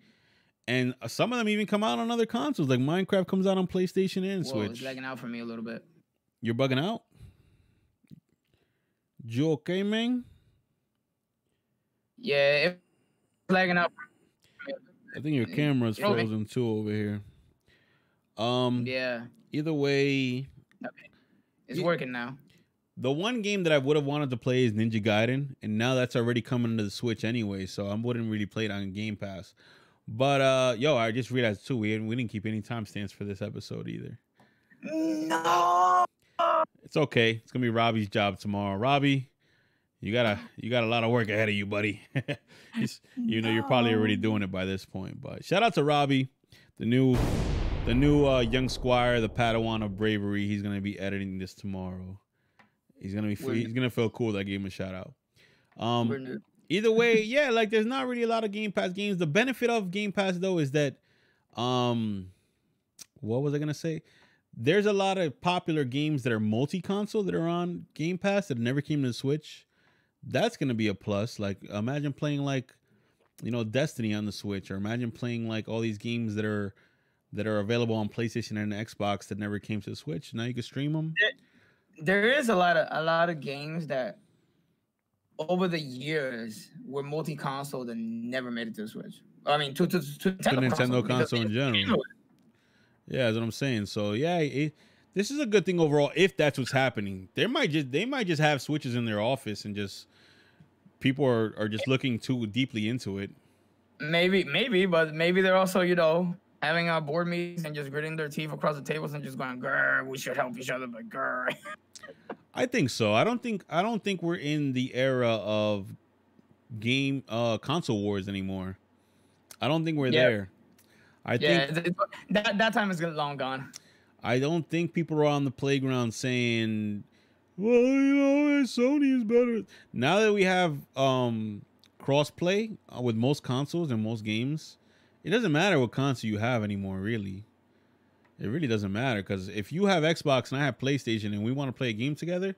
and some of them even come out on other consoles. Like Minecraft comes out on PlayStation and Switch. It's lagging out for me a little bit. You're bugging out? You okay, man? Yeah, it's lagging out. I think your camera's frozen too over here. Yeah. Either way, okay. It's working now. The one game that I would have wanted to play is Ninja Gaiden, and now that's already coming to the Switch anyway, so I wouldn't really play it on Game Pass. But I just realized too, we didn't keep any timestamps for this episode either. No. It's okay. It's gonna be Robbie's job tomorrow. Robbie, you got a lot of work ahead of you, buddy. You're probably already doing it by this point. But shout out to Robbie, the new young squire, the Padawan of Bravery. He's gonna be editing this tomorrow. He's gonna feel cool that I gave him a shout out. Either way, yeah, like there's not really a lot of Game Pass games. The benefit of Game Pass though is that, what was I gonna say? There's a lot of popular games that are multi-console that are on Game Pass that never came to the Switch. That's gonna be a plus. Like imagine playing like, Destiny on the Switch, or imagine playing like all these games that are available on PlayStation and Xbox that never came to the Switch. Now you can stream them. There is a lot of games that over the years were multi-console that never made it to the Switch. I mean, to Nintendo console in general. Yeah, that's what I'm saying. So yeah, this is a good thing overall. If that's what's happening, they might just have Switches in their office and just people are just looking too deeply into it. Maybe, but maybe they're also having board meetings and just gritting their teeth across the tables and just going, "Grr, we should help each other," but grr. I think so. I don't think we're in the era of console wars anymore. I don't think we're there. I think that time is long gone. I don't think people are on the playground saying, "Well, Sony is better." Now that we have cross-play with most consoles and most games, it doesn't matter what console you have anymore, really. It really doesn't matter, because if you have Xbox and I have PlayStation and we want to play a game together,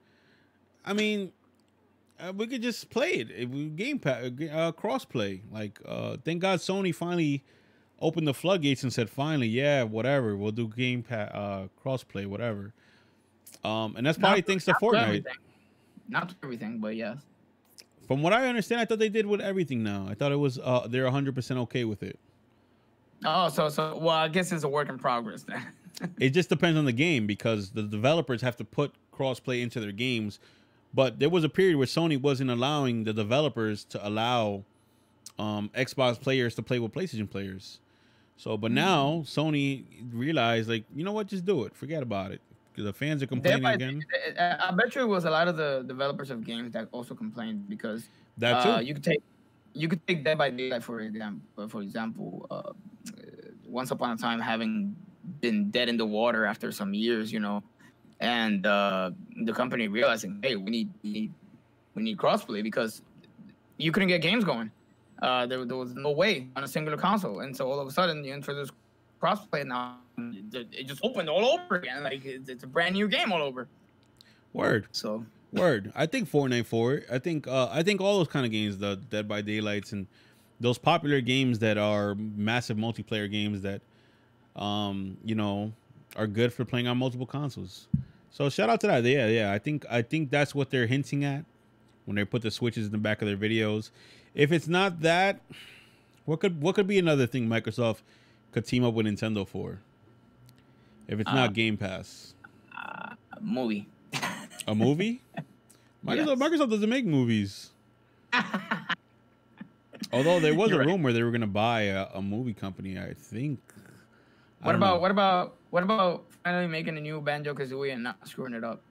I mean, we could just play it. Cross-play. Like, thank God Sony finally opened the floodgates and said, finally, yeah, whatever, we'll do cross-play, whatever. And that's probably thanks to Fortnite. Not everything, but yes. From what I understand, I thought they did with everything now. I thought it was they're 100% okay with it. Oh, so well, I guess it's a work in progress then. It just depends on the game, because the developers have to put cross-play into their games. But there was a period where Sony wasn't allowing the developers to allow Xbox players to play with PlayStation players. So, but now Sony realized, like, you know what, just do it. Forget about it. The fans are complaining again. I bet you it was a lot of the developers of games that also complained, because that too. You could take Dead by Daylight for example. Once upon a time, having been dead in the water after some years, and the company realizing, hey, we need crossplay because you couldn't get games going. There was no way on a singular console, and so all of a sudden you introduce crossplay now. It just opened all over again. Like it's a brand new game all over. Word. So Word. I think Fortnite for it. I think all those kind of games, the Dead by Daylights and those popular games that are massive multiplayer games that you know, are good for playing on multiple consoles. So shout out to that. Yeah. I think that's what they're hinting at when they put the switches in the back of their videos. If it's not that, what could be another thing Microsoft could team up with Nintendo for? If it's not Game Pass. movie. A movie? Microsoft doesn't make movies. Although there was a rumor they were going to buy a movie company, I think. What about finally making a new Banjo-Kazooie and not screwing it up?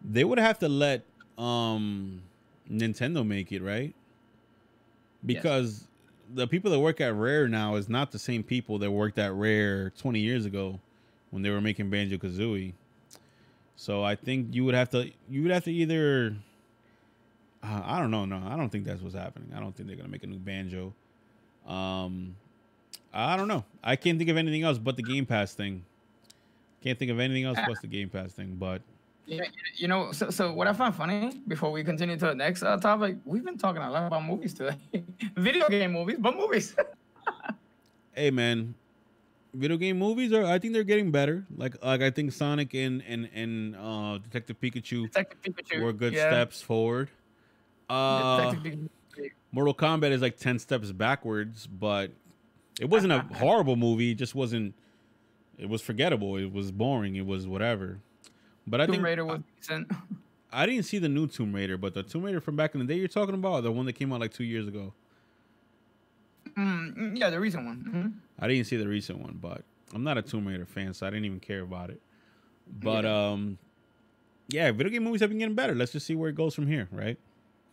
They would have to let Nintendo make it, right? Because the people that work at Rare now is not the same people that worked at Rare 20 years ago when they were making Banjo-Kazooie. So I think you would have to either I don't know. No, I don't think that's what's happening. I don't think they're gonna make a new Banjo. I don't know. I can't think of anything else but the Game Pass thing. Can't think of anything else but the Game Pass thing. But you know, so what I find funny before we continue to the next topic, we've been talking a lot about movies today, video game movies, but movies. Hey man, video game movies I think they're getting better. Like I think Sonic and Detective Pikachu were good steps forward. Mortal Kombat is like 10 steps backwards, but it wasn't a horrible movie. It just wasn't. It was forgettable. It was boring. It was whatever. But I think Tomb Raider was decent. I didn't see the new Tomb Raider, but the Tomb Raider from back in the day you're talking about, the one that came out like 2 years ago. Yeah, the recent one. Mm-hmm. I didn't see the recent one, but I'm not a Tomb Raider fan, so I didn't even care about it. But yeah, video game movies have been getting better. Let's just see where it goes from here, right?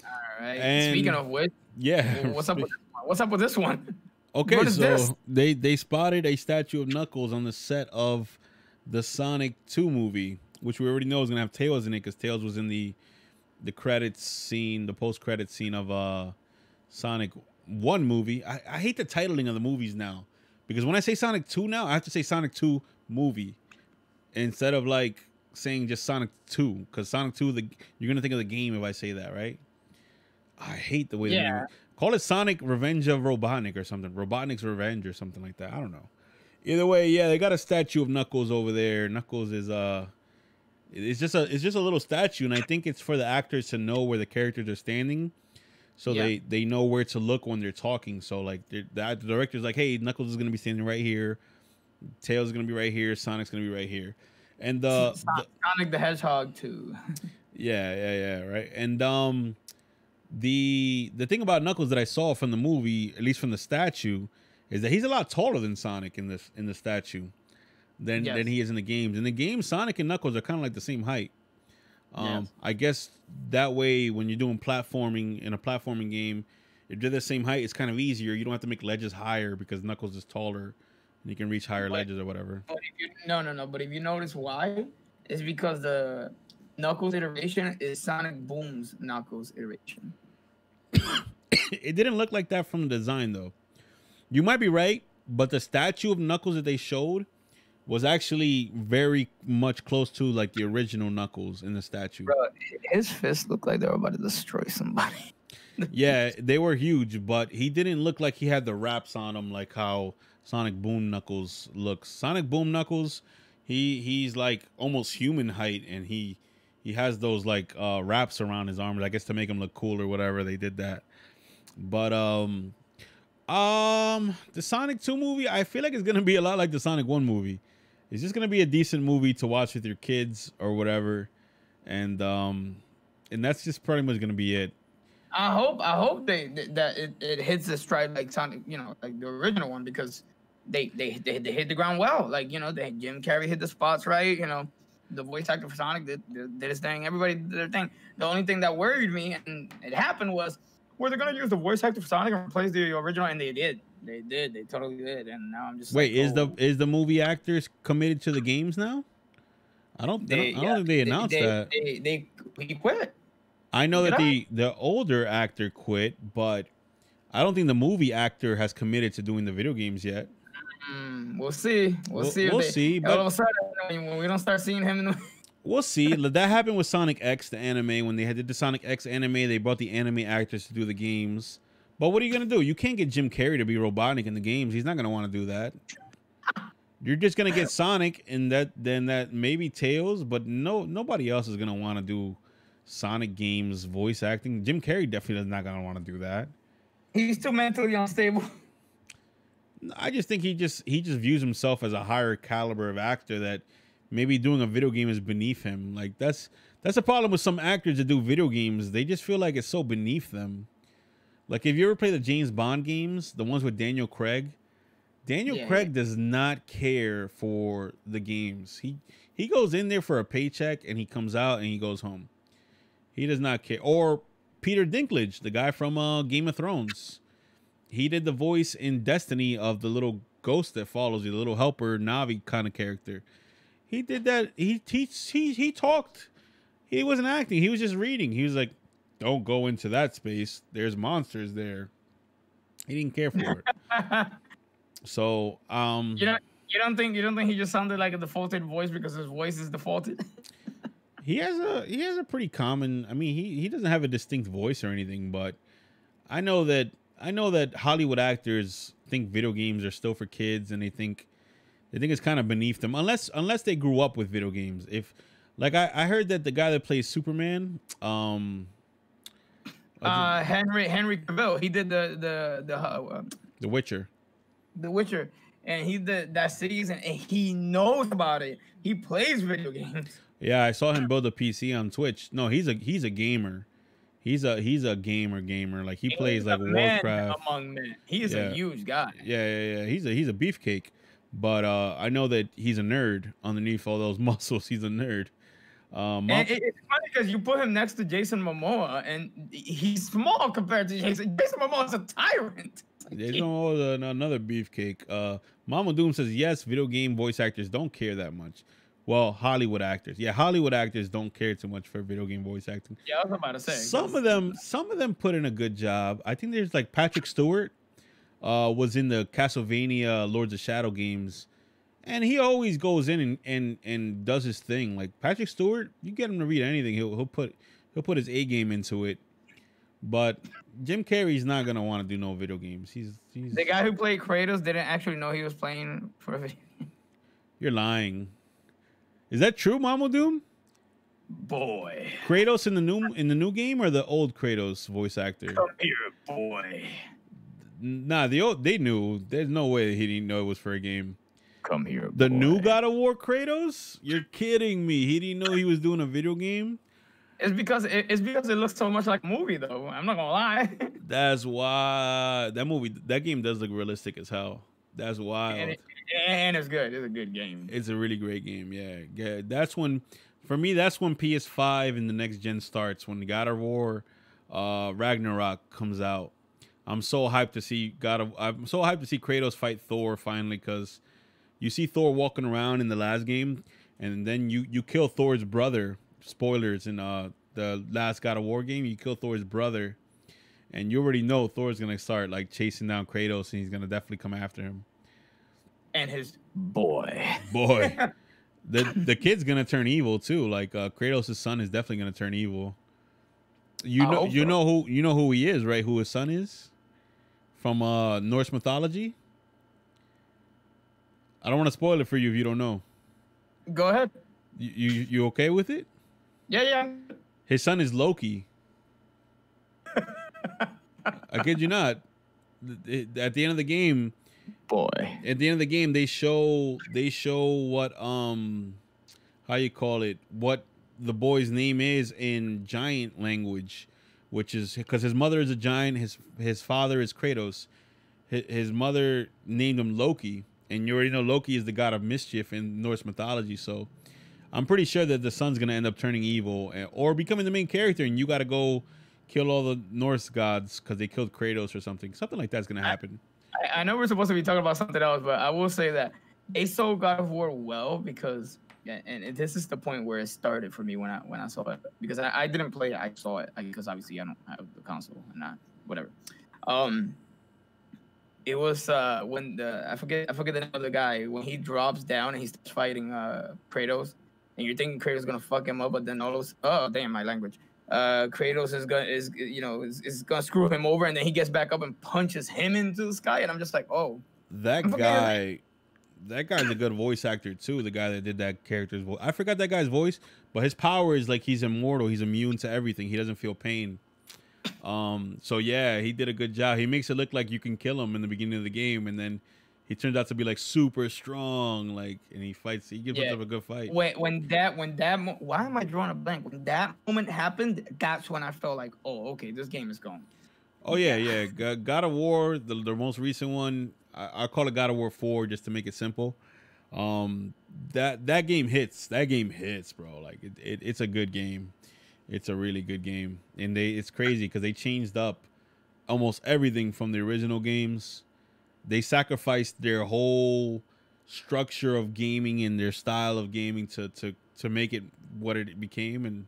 All right. And speaking of which, what's up with this one? Okay, so they spotted a statue of Knuckles on the set of the Sonic 2 movie, which we already know is gonna have Tails in it because Tails was in the credits scene, the post credits scene of Sonic 1 movie. I hate the titling of the movies now because when I say Sonic 2 now, I have to say Sonic 2 movie instead of like saying just Sonic 2 because Sonic 2 you're gonna think of the game if I say that, right? I hate the way they name it. Call it Sonic Revenge of Robotnik or something. Robotnik's Revenge or something like that. I don't know. Either way, yeah, they got a statue of Knuckles over there. Knuckles is it's just a little statue, and I think it's for the actors to know where the characters are standing, so they know where to look when they're talking. So like the director's like, hey, Knuckles is gonna be standing right here, Tails is gonna be right here, Sonic's gonna be right here, and Sonic the Hedgehog too. yeah, right, and the thing about Knuckles that I saw from the movie, at least from the statue, is that he's a lot taller than Sonic in the statue than he is in the games. In the game, Sonic and Knuckles are kind of like the same height. I guess that way when you're doing platforming in a platforming game, if they're the same height, it's kind of easier. You don't have to make ledges higher because Knuckles is taller and you can reach higher ledges or whatever. But no. But if you notice why, it's because the Knuckles iteration is Sonic Boom's Knuckles iteration. It didn't look like that from the design though. You might be right, but the statue of Knuckles that they showed was actually very much close to like the original Knuckles in the statue. Bro, his fists looked like they were about to destroy somebody. Yeah, they were huge, but he didn't look like he had the wraps on him like how Sonic Boom Knuckles looks. Sonic Boom Knuckles, he's like almost human height, and he has those like wraps around his arms, I guess to make him look cool or whatever. They did that. But the Sonic 2 movie, I feel like it's gonna be a lot like the Sonic 1 movie. It's just gonna be a decent movie to watch with your kids or whatever, and that's just pretty much gonna be it. I hope it hits the stride like Sonic, like the original one, because they hit the ground well. Like, Jim Carrey hit the spots right. The voice actor for Sonic did his thing. Everybody did their thing. The only thing that worried me, and it happened, was were they gonna use the voice actor for Sonic and replace the original? And they did. They totally did. And now I'm just wait. Is the movie actors committed to the games now? I don't think they announced that. He quit. I know that Did the older actor quit, but I don't think the movie actor has committed to doing the video games yet. We'll see. We'll see. We'll If see, all of but a sudden, when we don't start seeing him in the we'll see. That happened with Sonic X, the anime. When they did the Sonic X anime, they brought the anime actors to do the games. But what are you gonna do? You can't get Jim Carrey to be robotic in the games. He's not gonna want to do that. You're just gonna get Sonic, and that maybe Tails, but nobody else is gonna want to do Sonic games voice acting. Jim Carrey definitely is not gonna want to do that. He's too mentally unstable. I just think he just views himself as a higher caliber of actor that maybe doing a video game is beneath him. Like that's a problem with some actors that do video games. They just feel like it's so beneath them. Like if you ever play the James Bond games, the ones with Daniel Craig, Craig does not care for the games. He goes in there for a paycheck and he comes out and he goes home. He does not care. Or Peter Dinklage, the guy from Game of Thrones. He did the voice in Destiny of the little ghost that follows you, the little helper Navi kind of character. He did that. He talked. He wasn't acting. He was just reading. He was like, "Don't go into that space. There's monsters there." He didn't care for it. So, you don't think he just sounded like a defaulted voice because his voice is defaulted? he has a pretty common. I mean, he doesn't have a distinct voice or anything, but I know that Hollywood actors think video games are still for kids, and they think it's kind of beneath them, unless they grew up with video games. If like I heard that the guy that plays Superman, Henry Cavill, he did the Witcher. The Witcher, and he did that season, and he knows about it. He plays video games. Yeah, I saw him build a PC on Twitch. No, he's a gamer. He's a gamer. Like he plays like Warcraft. Among men, he is a huge guy. Yeah. He's a beefcake. But I know that he's a nerd. Underneath all those muscles, he's a nerd. And it's funny because you put him next to Jason Momoa, and he's small compared to Jason. Jason Momoa is a tyrant. There's another beefcake. Mama Doom says yes. Video game voice actors don't care that much. Well, Hollywood actors. Yeah, Hollywood actors don't care too much for video game voice acting. Yeah, I was about to say. Some of them put in a good job. I think there's like Patrick Stewart was in the Castlevania Lords of Shadow games, and he always goes in and does his thing. Like Patrick Stewart, you get him to read anything, he'll put his A game into it. But Jim Carrey's not gonna want to do no video games. He's the guy who played Kratos didn't actually know he was playing for a video game. You're lying. Is that true, Mama Doom? Boy. Kratos in the new game, or the old Kratos voice actor? Come here, boy. Nah, they knew. There's no way he didn't know it was for a game. Come here, the boy. New God of War Kratos? You're kidding me. He didn't know he was doing a video game? It's because it looks so much like a movie, though. I'm not gonna lie. That's why that game does look realistic as hell. That's wild. And it's good. It's a good game. It's a really great game. Yeah. That's when PS5 and the next gen starts. When God of War, Ragnarok comes out. I'm so hyped to see Kratos fight Thor finally, because you see Thor walking around in the last game, and then you kill Thor's brother. Spoilers in the last God of War game, you kill Thor's brother, and you already know Thor's gonna start like chasing down Kratos, and he's gonna definitely come after him. And his boy, the kid's gonna turn evil too. Like Kratos' son is definitely gonna turn evil. You know who he is, right? Who his son is from Norse mythology. I don't want to spoil it for you if you don't know. Go ahead. You okay with it? Yeah. His son is Loki. I kid you not. At the end of the game, they show what how you call it, what the boy's name is in giant language, which is because his mother is a giant, his father is Kratos. His mother named him Loki, and you already know Loki is the god of mischief in Norse mythology, so I'm pretty sure that the son's gonna end up turning evil or becoming the main character, and you got to go kill all the Norse gods because they killed Kratos or something. Something like that's gonna happen. I know we're supposed to be talking about something else, but I will say that they sold God of War well, because Yeah, and this is the point where it started for me when I saw it, because I didn't play it, I saw it, because obviously I don't have the console and not whatever. Um, it was when I forget the name of the guy, when he drops down and he starts fighting Kratos, and you're thinking Kratos is gonna fuck him up, but then all those, oh damn, my language. Kratos is gonna screw him over, and then he gets back up and punches him into the sky, and I'm just like, oh, That I'm guy, that guy's a good voice actor too. The guy that did that character's voice. I forgot that guy's voice, but his power is like he's immortal. He's immune to everything. He doesn't feel pain. So yeah, he did a good job. He makes it look like you can kill him in the beginning of the game, and then he turns out to be like super strong, like, and he fights. He gives himself a good fight. Why am I drawing a blank? When that moment happened, that's when I felt like, oh, okay, this game is going. Oh yeah. God of War, the most recent one. I call it God of War 4 just to make it simple. That game hits. That game hits, bro. Like it's a good game. It's a really good game, and it's crazy because they changed up almost everything from the original games. They sacrificed their whole structure of gaming and their style of gaming to make it what it became, and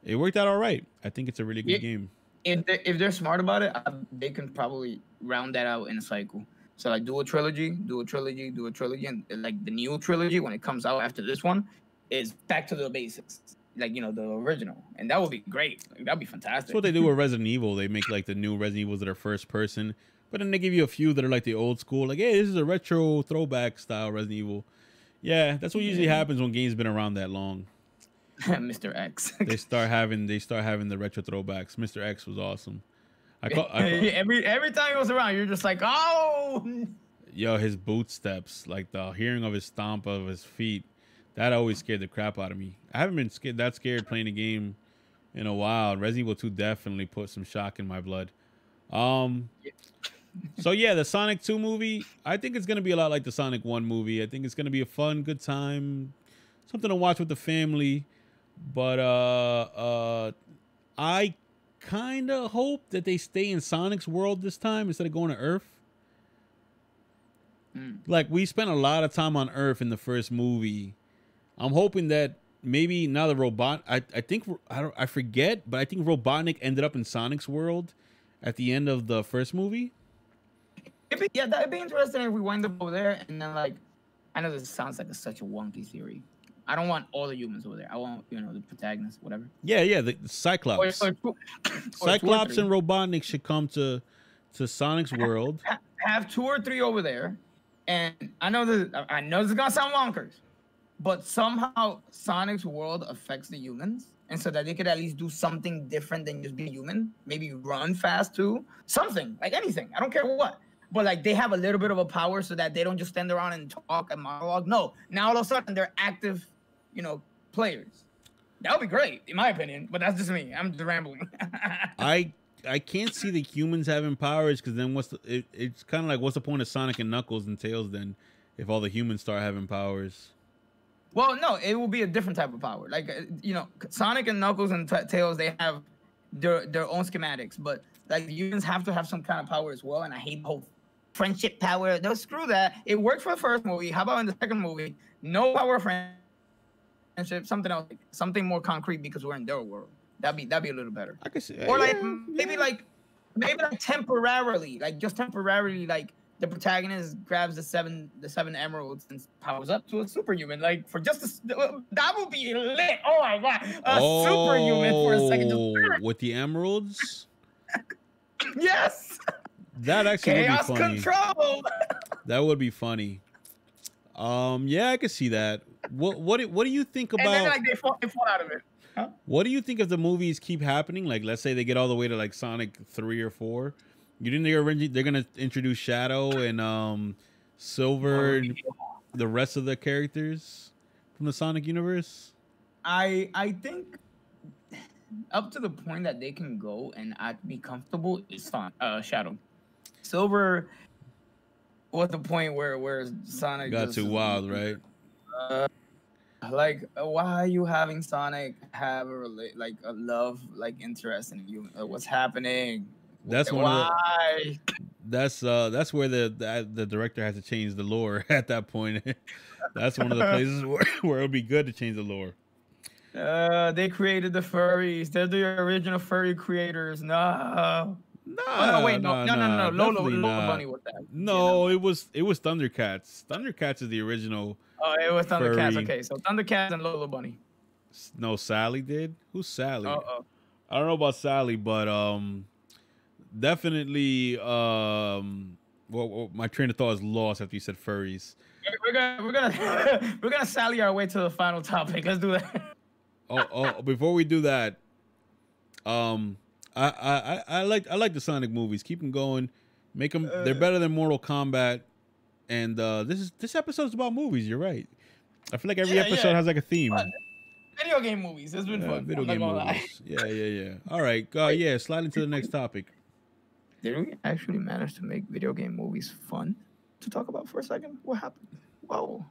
it worked out all right. I think it's a really good game. If they're smart about it, they can probably round that out in a cycle. So like do a trilogy, and like the new trilogy when it comes out after this one is back to the basics, like the original, and that would be great. Like, that'd be fantastic. That's what they do with Resident Evil. They make like the new Resident Evils that are first person, but then they give you a few that are like the old school, like, hey, this is a retro throwback style Resident Evil. Yeah, that's what usually happens when games been around that long. Mr. X. they start having the retro throwbacks. Mr. X was awesome. Every time he was around, you're just like, oh. Yo, his boot steps, like the hearing of his stomp of his feet, that always scared the crap out of me. I haven't been scared playing a game in a while. Resident Evil 2 definitely put some shock in my blood. So yeah, the Sonic 2 movie, I think it's gonna be a lot like the Sonic 1 movie. I think it's gonna be a fun, good time, something to watch with the family. But I kind of hope that they stay in Sonic's world this time instead of going to Earth. Like, we spent a lot of time on Earth in the first movie. I'm hoping that maybe now the robot, I forget, but I think Robotnik ended up in Sonic's world at the end of the first movie. That'd be interesting if we wind up over there, and then like, I know this sounds like such a wonky theory. I don't want all the humans over there. I want, the protagonist, whatever. Yeah, the Cyclops. Cyclops and Robotnik should come to Sonic's world. Have 2 or 3 over there, and I know this is gonna sound bonkers, but somehow Sonic's world affects the humans, and so that they could at least do something different than just be human. Maybe run fast too, something like anything. I don't care what. But like they have a little bit of a power so that they don't just stand around and talk and monologue. No, now all of a sudden they're active, players. That would be great, in my opinion. But that's just me. I'm just rambling. I can't see the humans having powers because then it's kind of like, what's the point of Sonic and Knuckles and Tails then if all the humans start having powers? Well, no, it will be a different type of power. Like Sonic and Knuckles and Tails, they have their own schematics, but like humans have to have some kind of power as well. And I hate the whole friendship power. No, screw that. It worked for the first movie. How about in the second movie? No power of friendship. Something else, something more concrete because we're in their world. That'd be a little better. I could see. Or maybe temporarily, like just temporarily, like the protagonist grabs the seven emeralds and powers up to a superhuman. Like for just that would be lit. Oh my god, superhuman for a second. With the emeralds. Yes. That actually Chaos would be funny. Control. That would be funny. Yeah, I could see that. What do you think about? And then like they fall out of it. Huh? What do you think if the movies keep happening? Like, let's say they get all the way to like Sonic 3 or 4. You think they're gonna introduce Shadow and Silver and the rest of the characters from the Sonic universe? I think up to the point that they can go and I'd be comfortable is fine. Shadow. Silver was the point where Sonic got too wild, right? Why are you having Sonic have a love interest in you? What's happening? That's why. That's where the director has to change the lore at that point. That's one of the places where it would be good to change the lore. They created the furries. They're the original furry creators. No. Nah, Oh no, wait, nah, no. definitely Lola not. Bunny was that. No, it was Thundercats. Thundercats is the original. Oh, it was Thundercats. Furry. Okay, so Thundercats and Lola Bunny. No, Sally did. Who's Sally? Uh-oh. I don't know about Sally, but definitely well, my train of thought is lost after you said furries. We're gonna sally our way to the final topic. Let's do that. Before we do that, I like the Sonic movies. Keep them going. Make them. They're better than Mortal Kombat. And this episode is about movies. You're right. I feel like every episode has like a theme. Video game movies. It's been fun. Video game movies. Yeah. All right. Yeah. Slide into the next topic. Did we actually manage to make video game movies fun to talk about for a second? What happened? Whoa.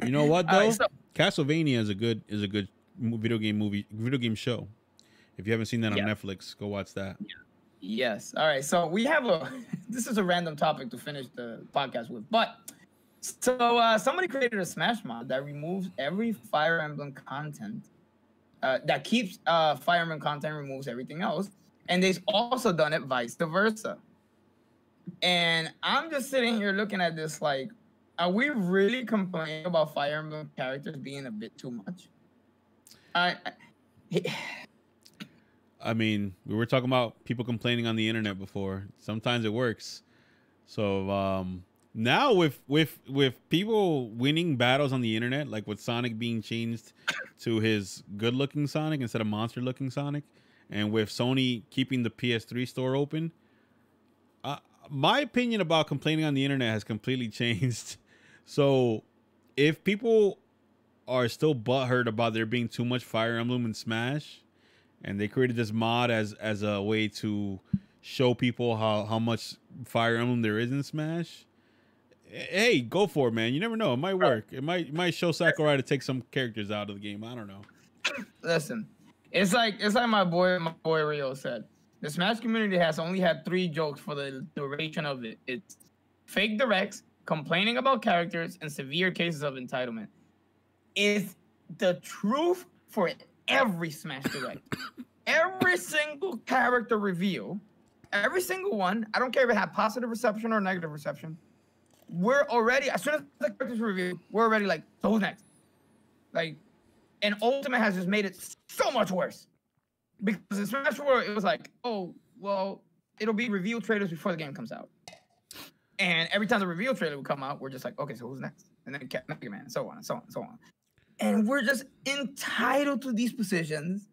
You know what though? Right, so, Castlevania is a good video game show. If you haven't seen that on Netflix, go watch that. Yes. All right. So we have this is a random topic to finish the podcast with, but so somebody created a Smash mod that removes every Fire Emblem content, that keeps Fire Emblem content, removes everything else, and they've also done it vice versa. And I'm just sitting here looking at this like, are we really complaining about Fire Emblem characters being a bit too much? I mean, we were talking about people complaining on the internet before. Sometimes it works. So now with people winning battles on the internet, like with Sonic being changed to his good-looking Sonic instead of monster-looking Sonic, and with Sony keeping the PS3 store open, my opinion about complaining on the internet has completely changed. So if people are still butthurt about there being too much Fire Emblem in Smash, and they created this mod as a way to show people how much Fire Emblem there is in Smash, hey, go for it, man. You never know. It might work. It might show Sakurai to take some characters out of the game. I don't know. Listen, it's like my boy Rio said. The Smash community has only had 3 jokes for the duration of it. It's fake directs, complaining about characters, and severe cases of entitlement. It's the truth for every Smash Direct. Every single character reveal, every single one, I don't care if it had positive reception or negative reception, we're already, as soon as the characters reveal, we're already like, so who's next? Like, and Ultimate has just made it so much worse. Because in Smash 4, it was like, oh, well, it'll be reveal trailers before the game comes out. And every time the reveal trailer would come out, we're just like, okay, so who's next? And then Mega Man, so on and so on and so on. And we're just entitled to these positions.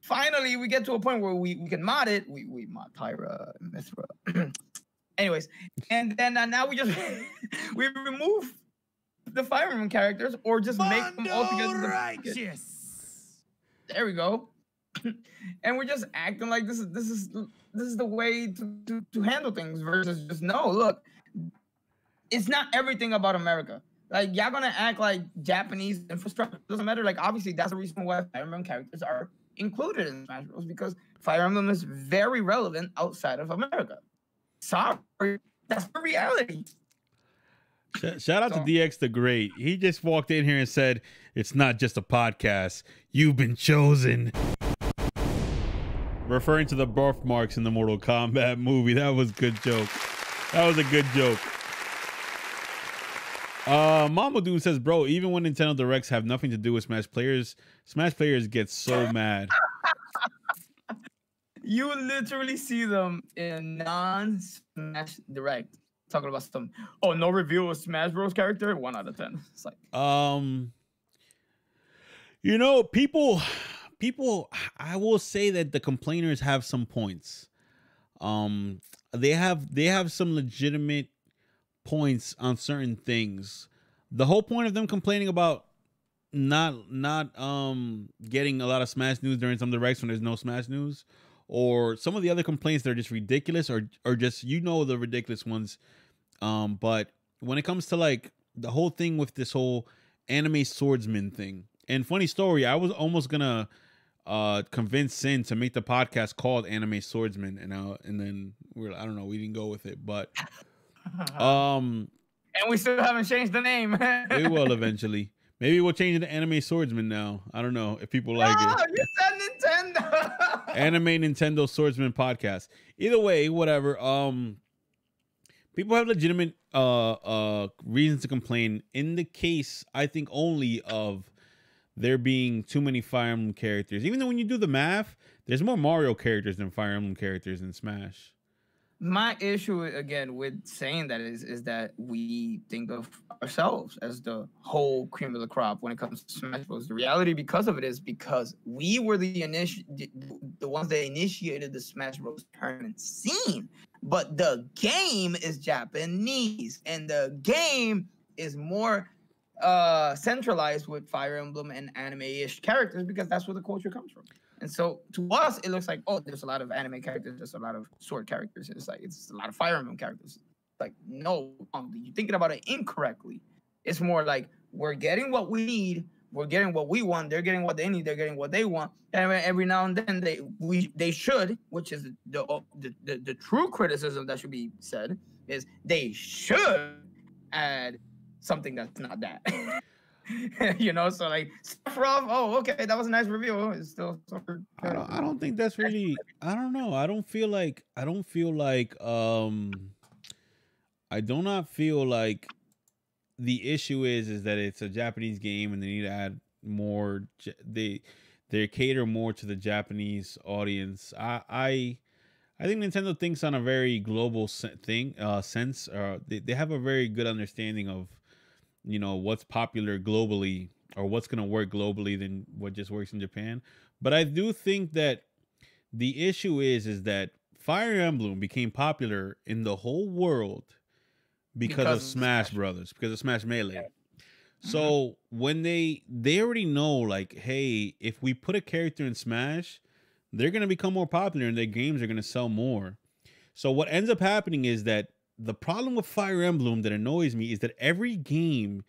Finally, we get to a point where we can mod it. We mod Pyra and Mithra. Anyways, and then now we just we remove the Fire Emblem characters or just make them all together. Righteous. There we go. And we're just acting like this is the way to handle things versus just no, look, it's not everything about America. Like, y'all gonna act like Japanese infrastructure doesn't matter. Like, obviously, that's the reason why Fire Emblem characters are included in Smash Bros. Because Fire Emblem is very relevant outside of America. Sorry, that's the reality. Shout out to DX the Great. He just walked in here and said, "It's not just a podcast. You've been chosen." Referring to the birthmarks in the Mortal Kombat movie. That was a good joke. That was a good joke. Mama Dude says, bro, even when Nintendo Directs have nothing to do with Smash players get so mad. You literally see them in non-Smash Direct talking about some, oh, no review of Smash Bros. Character, 1 out of 10. It's like, you know, people, I will say that the complainers have some points. They have some legitimate points on certain things. The whole point of them complaining about not getting a lot of Smash news during some directs when there's no Smash news, or some of the other complaints that are just ridiculous or just, you know, the ridiculous ones. But when it comes to like the whole thing with this whole anime swordsman thing, and funny story, I was almost gonna convince Sin to make the podcast called Anime Swordsman, and then we didn't go with it, but And we still haven't changed the name. We will eventually. Maybe we'll change it to Anime Swordsman now. I don't know if people like it. You said Nintendo. Anime Nintendo Swordsman podcast. Either way, whatever. People have legitimate reasons to complain in the case, I think, only of there being too many Fire Emblem characters. Even though when you do the math, there's more Mario characters than Fire Emblem characters in Smash. My issue again with saying that is that we think of ourselves as the whole cream of the crop when it comes to Smash Bros. The reality because of it is because we were the ones that initiated the Smash Bros. Tournament scene, but the game is Japanese and the game is more centralized with Fire Emblem and anime-ish characters because that's where the culture comes from. And so to us, it looks like, oh, there's a lot of anime characters, there's a lot of sword characters. It's like, it's a lot of Fire Emblem characters. Like, no, you're thinking about it incorrectly. It's more like, we're getting what we need, we're getting what we want, they're getting what they need, they're getting what they want. And every now and then they should, which is the true criticism that should be said, is they should add something that's not that. You know, so like Sephiroth, oh, okay, that was a nice review. It's still I don't think that's really, I don't know. I do not feel like the issue is that it's a Japanese game and they need to add more. They cater more to the Japanese audience. I think Nintendo thinks on a very global sense. They have a very good understanding of, you know, what's popular globally or what's going to work globally than what just works in Japan. But I do think that the issue is that Fire Emblem became popular in the whole world because of Smash Brothers, because of Smash Melee. Yeah. So when they already know, like, hey, if we put a character in Smash, they're going to become more popular and their games are going to sell more. So what ends up happening is that the problem with Fire Emblem that annoys me is that every game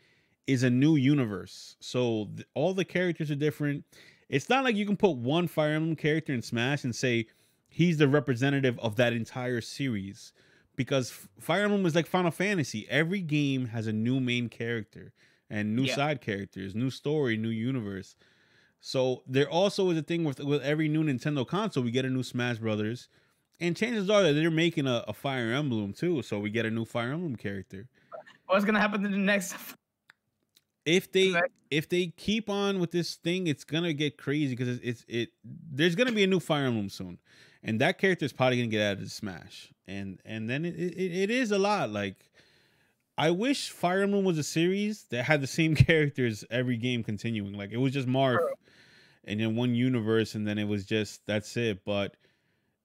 is a new universe. So all the characters are different. It's not like you can put one Fire Emblem character in Smash and say he's the representative of that entire series. Because Fire Emblem is like Final Fantasy. Every game has a new main character and new side characters, new story, new universe. So there also is a thing with every new Nintendo console, we get a new Smash Brothers. And chances are that they're making a Fire Emblem too, so we get a new Fire Emblem character. What's gonna happen to the next? If they keep on with this thing, it's gonna get crazy because there's gonna be a new Fire Emblem soon, and that character is probably gonna get added to Smash, and then it is a lot. Like, I wish Fire Emblem was a series that had the same characters every game continuing. Like, it was just Marth, and in one universe, and then it was just that's it. But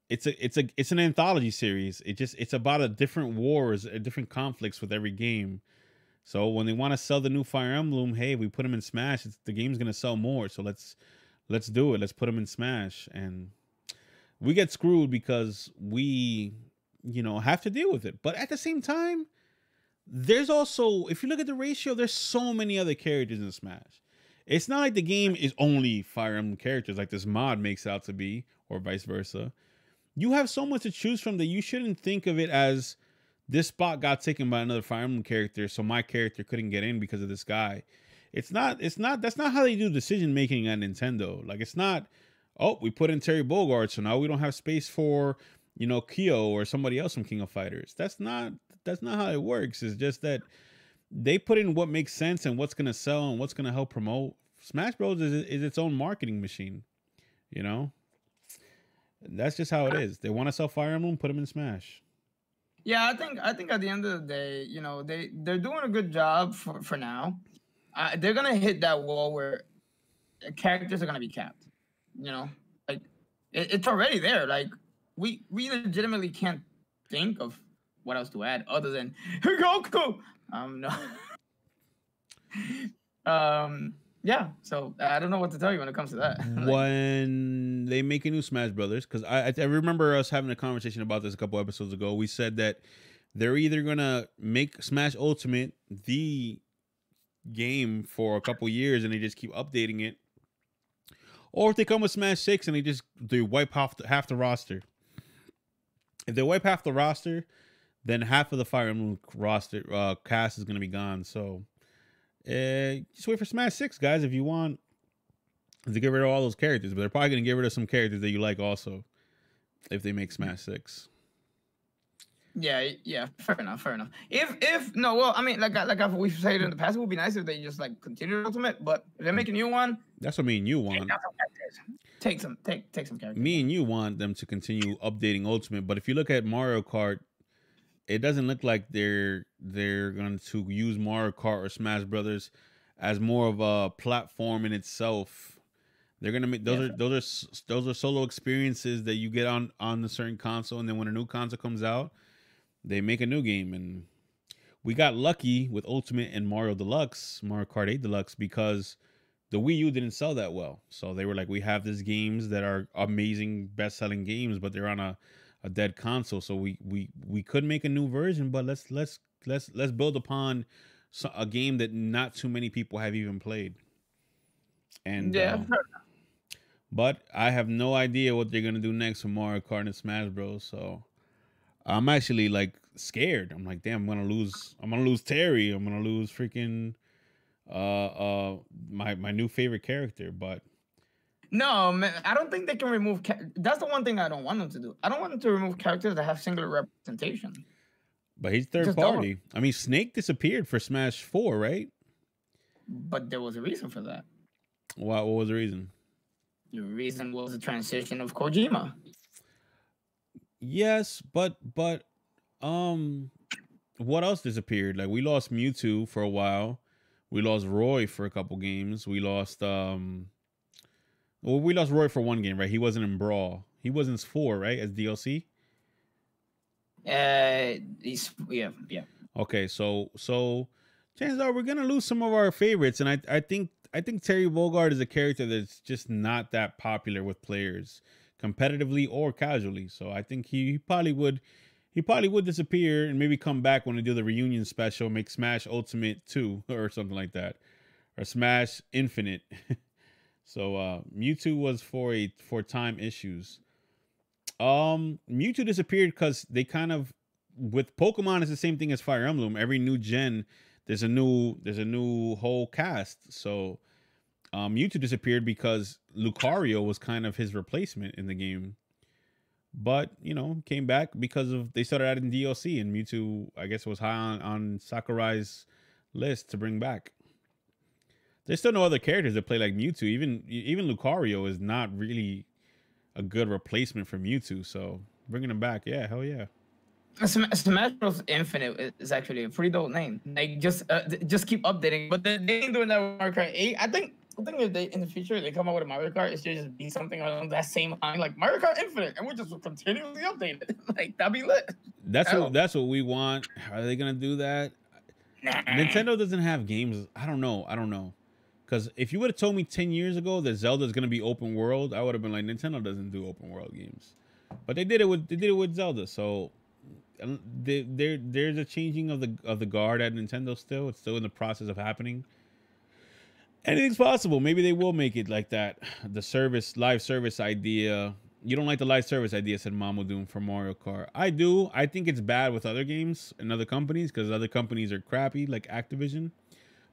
it's an anthology series. It's about a different wars, different conflicts with every game. So when they want to sell the new Fire Emblem, hey, we put them in Smash. The game's gonna sell more. So let's do it. Let's put them in Smash, and we get screwed because we, you know, have to deal with it. But at the same time, there's also, if you look at the ratio, there's so many other characters in Smash. It's not like the game is only Fire Emblem characters like this mod makes out to be, or vice versa. You have so much to choose from that you shouldn't think of it as this spot got taken by another Fire Emblem character, so my character couldn't get in because of this guy. That's not how they do decision making at Nintendo. Like, it's not, oh, we put in Terry Bogard, so now we don't have space for, you know, Kyo or somebody else from King of Fighters. That's not how it works. It's just that they put in what makes sense and what's gonna sell and what's gonna help promote. Smash Bros is its own marketing machine, you know. That's just how it is. They want to sell Fire Emblem, put them in Smash. Yeah, I think at the end of the day, you know, they're doing a good job for now. They're gonna hit that wall where characters are gonna be capped. You know, like it's already there. Like we legitimately can't think of what else to add other than Goku. No. Yeah, so I don't know what to tell you when it comes to that. When they make a new Smash Brothers, because I remember us having a conversation about this a couple episodes ago. We said that they're either gonna make Smash Ultimate the game for a couple years and they just keep updating it, or if they come with Smash 6 and they wipe half the roster. If they wipe half the roster, then half of the Fire Emblem roster cast is going to be gone. So just wait for Smash 6, guys, if you want to get rid of all those characters. But they're probably going to get rid of some characters that you like also if they make Smash 6. Yeah, fair enough. If no, well, I mean, like we've said in the past, it would be nice if they just like continue Ultimate. But if they make a new one, that's what me and you want. Take some characters. Me and you want them to continue updating Ultimate, but if you look at Mario Kart, it doesn't look like they're going to use Mario Kart or Smash Brothers as more of a platform in itself. They're gonna make those are solo experiences that you get on a certain console, and then when a new console comes out, they make a new game. And we got lucky with Ultimate and Mario Kart 8 Deluxe, because the Wii U didn't sell that well. So they were like, we have these games that are amazing, best-selling games, but they're on a dead console. So we could make a new version, but let's build upon a game that not too many people have even played. And but I have no idea what they're gonna do next with Mario Kart and Smash Bros. So I'm actually like scared. I'm like, damn, I'm gonna lose Terry. I'm gonna lose freaking my new favorite character. But no, man, I don't think they can remove. That's the one thing I don't want them to do. I don't want them to remove characters that have singular representation. But he's third party. I mean, Snake disappeared for Smash 4, right? But there was a reason for that. What was the reason? The reason was the transition of Kojima. Yes, but what else disappeared? Like, we lost Mewtwo for a while. We lost Roy for a couple games. We lost we lost Roy for one game, right? He wasn't in Brawl. He was in 4, right? As DLC? Yeah. Okay, so chances are we're gonna lose some of our favorites, and I think Terry Bogard is a character that's just not that popular with players, competitively or casually. So I think he probably would disappear and maybe come back when they do the reunion special, make Smash Ultimate 2 or something like that, or Smash Infinite. So Mewtwo was for time issues. Mewtwo disappeared because they kind of, with Pokemon, it's the same thing as Fire Emblem. Every new gen, there's a new whole cast. So Mewtwo disappeared because Lucario was kind of his replacement in the game. But, came back because they started adding DLC, and Mewtwo, I guess, was high on Sakurai's list to bring back. There's still no other characters that play like Mewtwo. Even Lucario is not really a good replacement for Mewtwo. So bringing him back, yeah, hell yeah. Smash Bros. Infinite is actually a pretty dope name. Like, just keep updating. But they ain't doing that with Mario Kart 8. I think if they in the future they come out with a Mario Kart, it should just be something along that same line, like Mario Kart Infinite, and we just continuously update it. Like, that'd be lit. That's what we want. Are they gonna do that? Nah. Nintendo doesn't have games. I don't know. Because if you would have told me 10 years ago that Zelda's gonna be open world, I would have been like, Nintendo doesn't do open world games. But they did it with Zelda. So there's a changing of the guard at Nintendo still. It's still in the process of happening. Anything's possible. Maybe they will make it like that. The live service idea. You don't like the live service idea, said Mamo Doom for Mario Kart. I do. I think it's bad with other games and other companies because other companies are crappy, like Activision.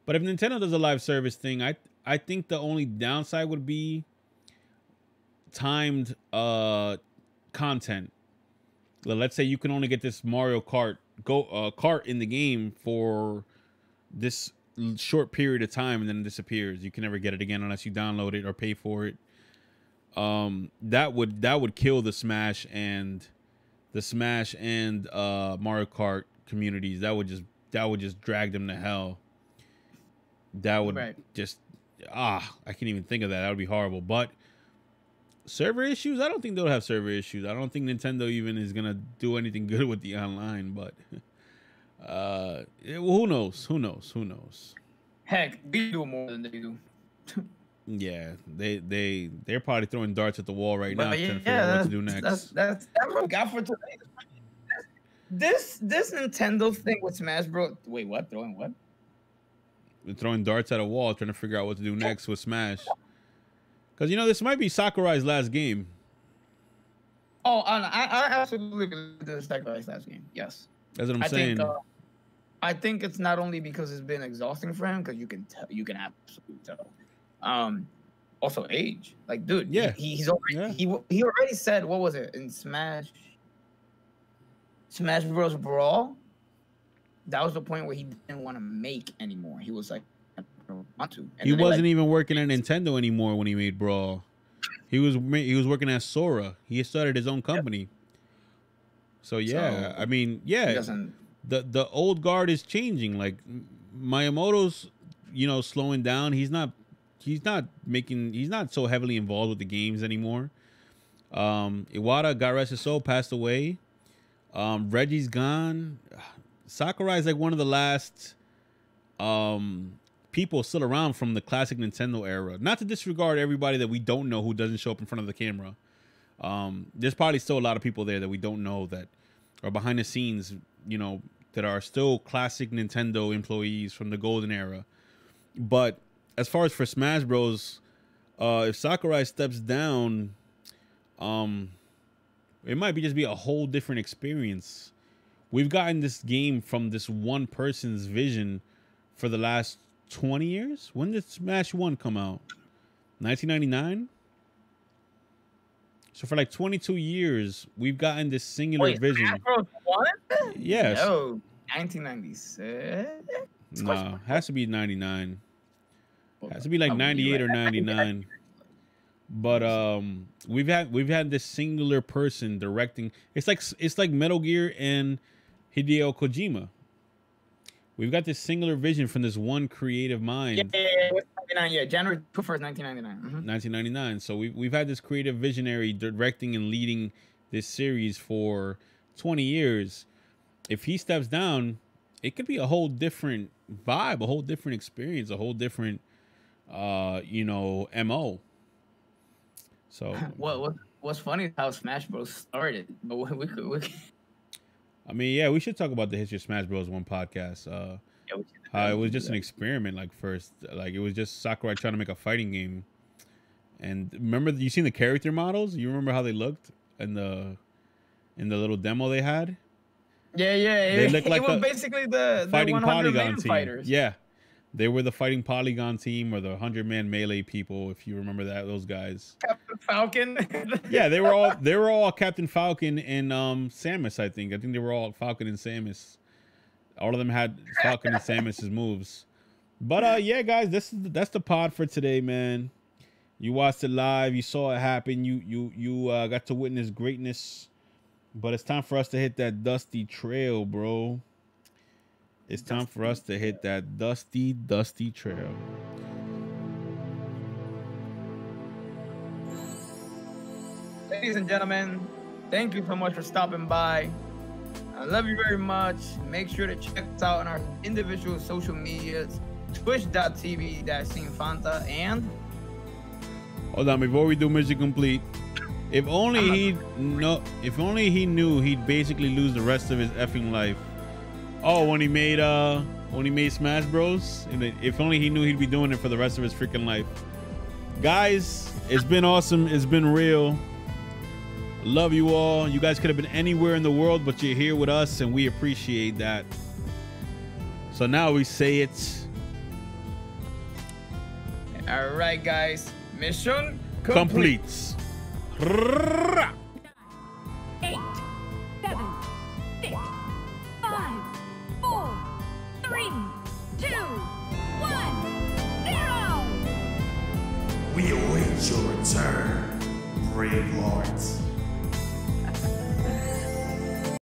But if Nintendo does a live service thing, I think the only downside would be timed content. Let's say you can only get this Mario Kart cart in the game for this short period of time, and then it disappears. You can never get it again unless you download it or pay for it. That would kill the Smash and Mario Kart communities. That would just drag them to hell. That would just I can't even think of that. That would be horrible. But server issues, I don't think they'll have server issues. I don't think Nintendo even is gonna do anything good with the online. But who knows? Heck, we do more than they do. Yeah, they're probably throwing darts at the wall right now, trying to figure out what to do next. That's what we got for today. This Nintendo thing with Smash Bros. Wait, what? Throwing what? They're throwing darts at a wall, trying to figure out what to do next with Smash. Because this might be Sakurai's last game. Oh, I absolutely believe this is Sakurai's last game. Yes. That's what I'm saying. I think it's not only because it's been exhausting for him, because you can absolutely tell. Also age, like, dude, yeah, he's already he already said, what was it in Smash Bros. Brawl? That was the point where he didn't want to make anymore. He was like, I don't want to. And he wasn't even working at Nintendo anymore when he made Brawl. He was working at Sora. He started his own company. So yeah, I mean, yeah, the old guard is changing. Like Miyamoto's, slowing down. He's not so heavily involved with the games anymore. Iwata, God rest his soul, passed away. Reggie's gone. Sakurai's like one of the last people still around from the classic Nintendo era. Not to disregard everybody that we don't know who doesn't show up in front of the camera. There's probably still a lot of people there that we don't know that are behind the scenes, that are still classic Nintendo employees from the golden era. But as far as for Smash Bros, if Sakurai steps down, it might just be a whole different experience. We've gotten this game from this one person's vision for the last 20 years. When did Smash 1 come out? 1999? So for like 22 years, we've gotten this singular vision. Smash Bros. 1? Yes. No, 1996? No, has to be 99. Has to be like 98 or 99. But we've had this singular person directing. It's like Metal Gear and Hideo Kojima. We've got this singular vision from this one creative mind. Yeah, January 1st, 1999. 1999. So we've had this creative visionary directing and leading this series for 20 years. If he steps down, it could be a whole different vibe, a whole different experience, a whole different MO. So what's funny is how Smash Bros started, but we could. I mean, yeah, we should talk about the history of Smash Bros. One podcast. It was just an experiment. Like first, like it was just Sakurai trying to make a fighting game. And remember, you seen the character models? You remember how they looked in the little demo they had? Yeah. They looked like it was basically the fighting 100 polygon team. Fighters. Yeah, they were the fighting polygon team or the 100-man melee people, if you remember those guys. Captain Falcon. Yeah, they were all Captain Falcon and Samus. I think they were all Falcon and Samus. All of them had Falcon and Samus's moves. But yeah, guys, that's the pod for today, man. You watched it live. You saw it happen. You got to witness greatness. But it's time for us to hit that dusty trail, bro. It's time for us to hit that dusty trail. Ladies and gentlemen, thank you so much for stopping by. I love you very much. Make sure to check us out on our individual social medias, twitch.tv/Sinfanta, and hold on, before we do mission complete, if only he knew he'd basically lose the rest of his effing life. Oh, when he made Smash Bros. If only he knew he'd be doing it for the rest of his freaking life. Guys, it's been awesome. It's been real. Love you all. You guys could have been anywhere in the world, but you're here with us, and we appreciate that. So now we say it. All right, guys. Mission complete. 8, 7, 6, 5, 4, 3, 2, 1, 0. We await your return, brave lords.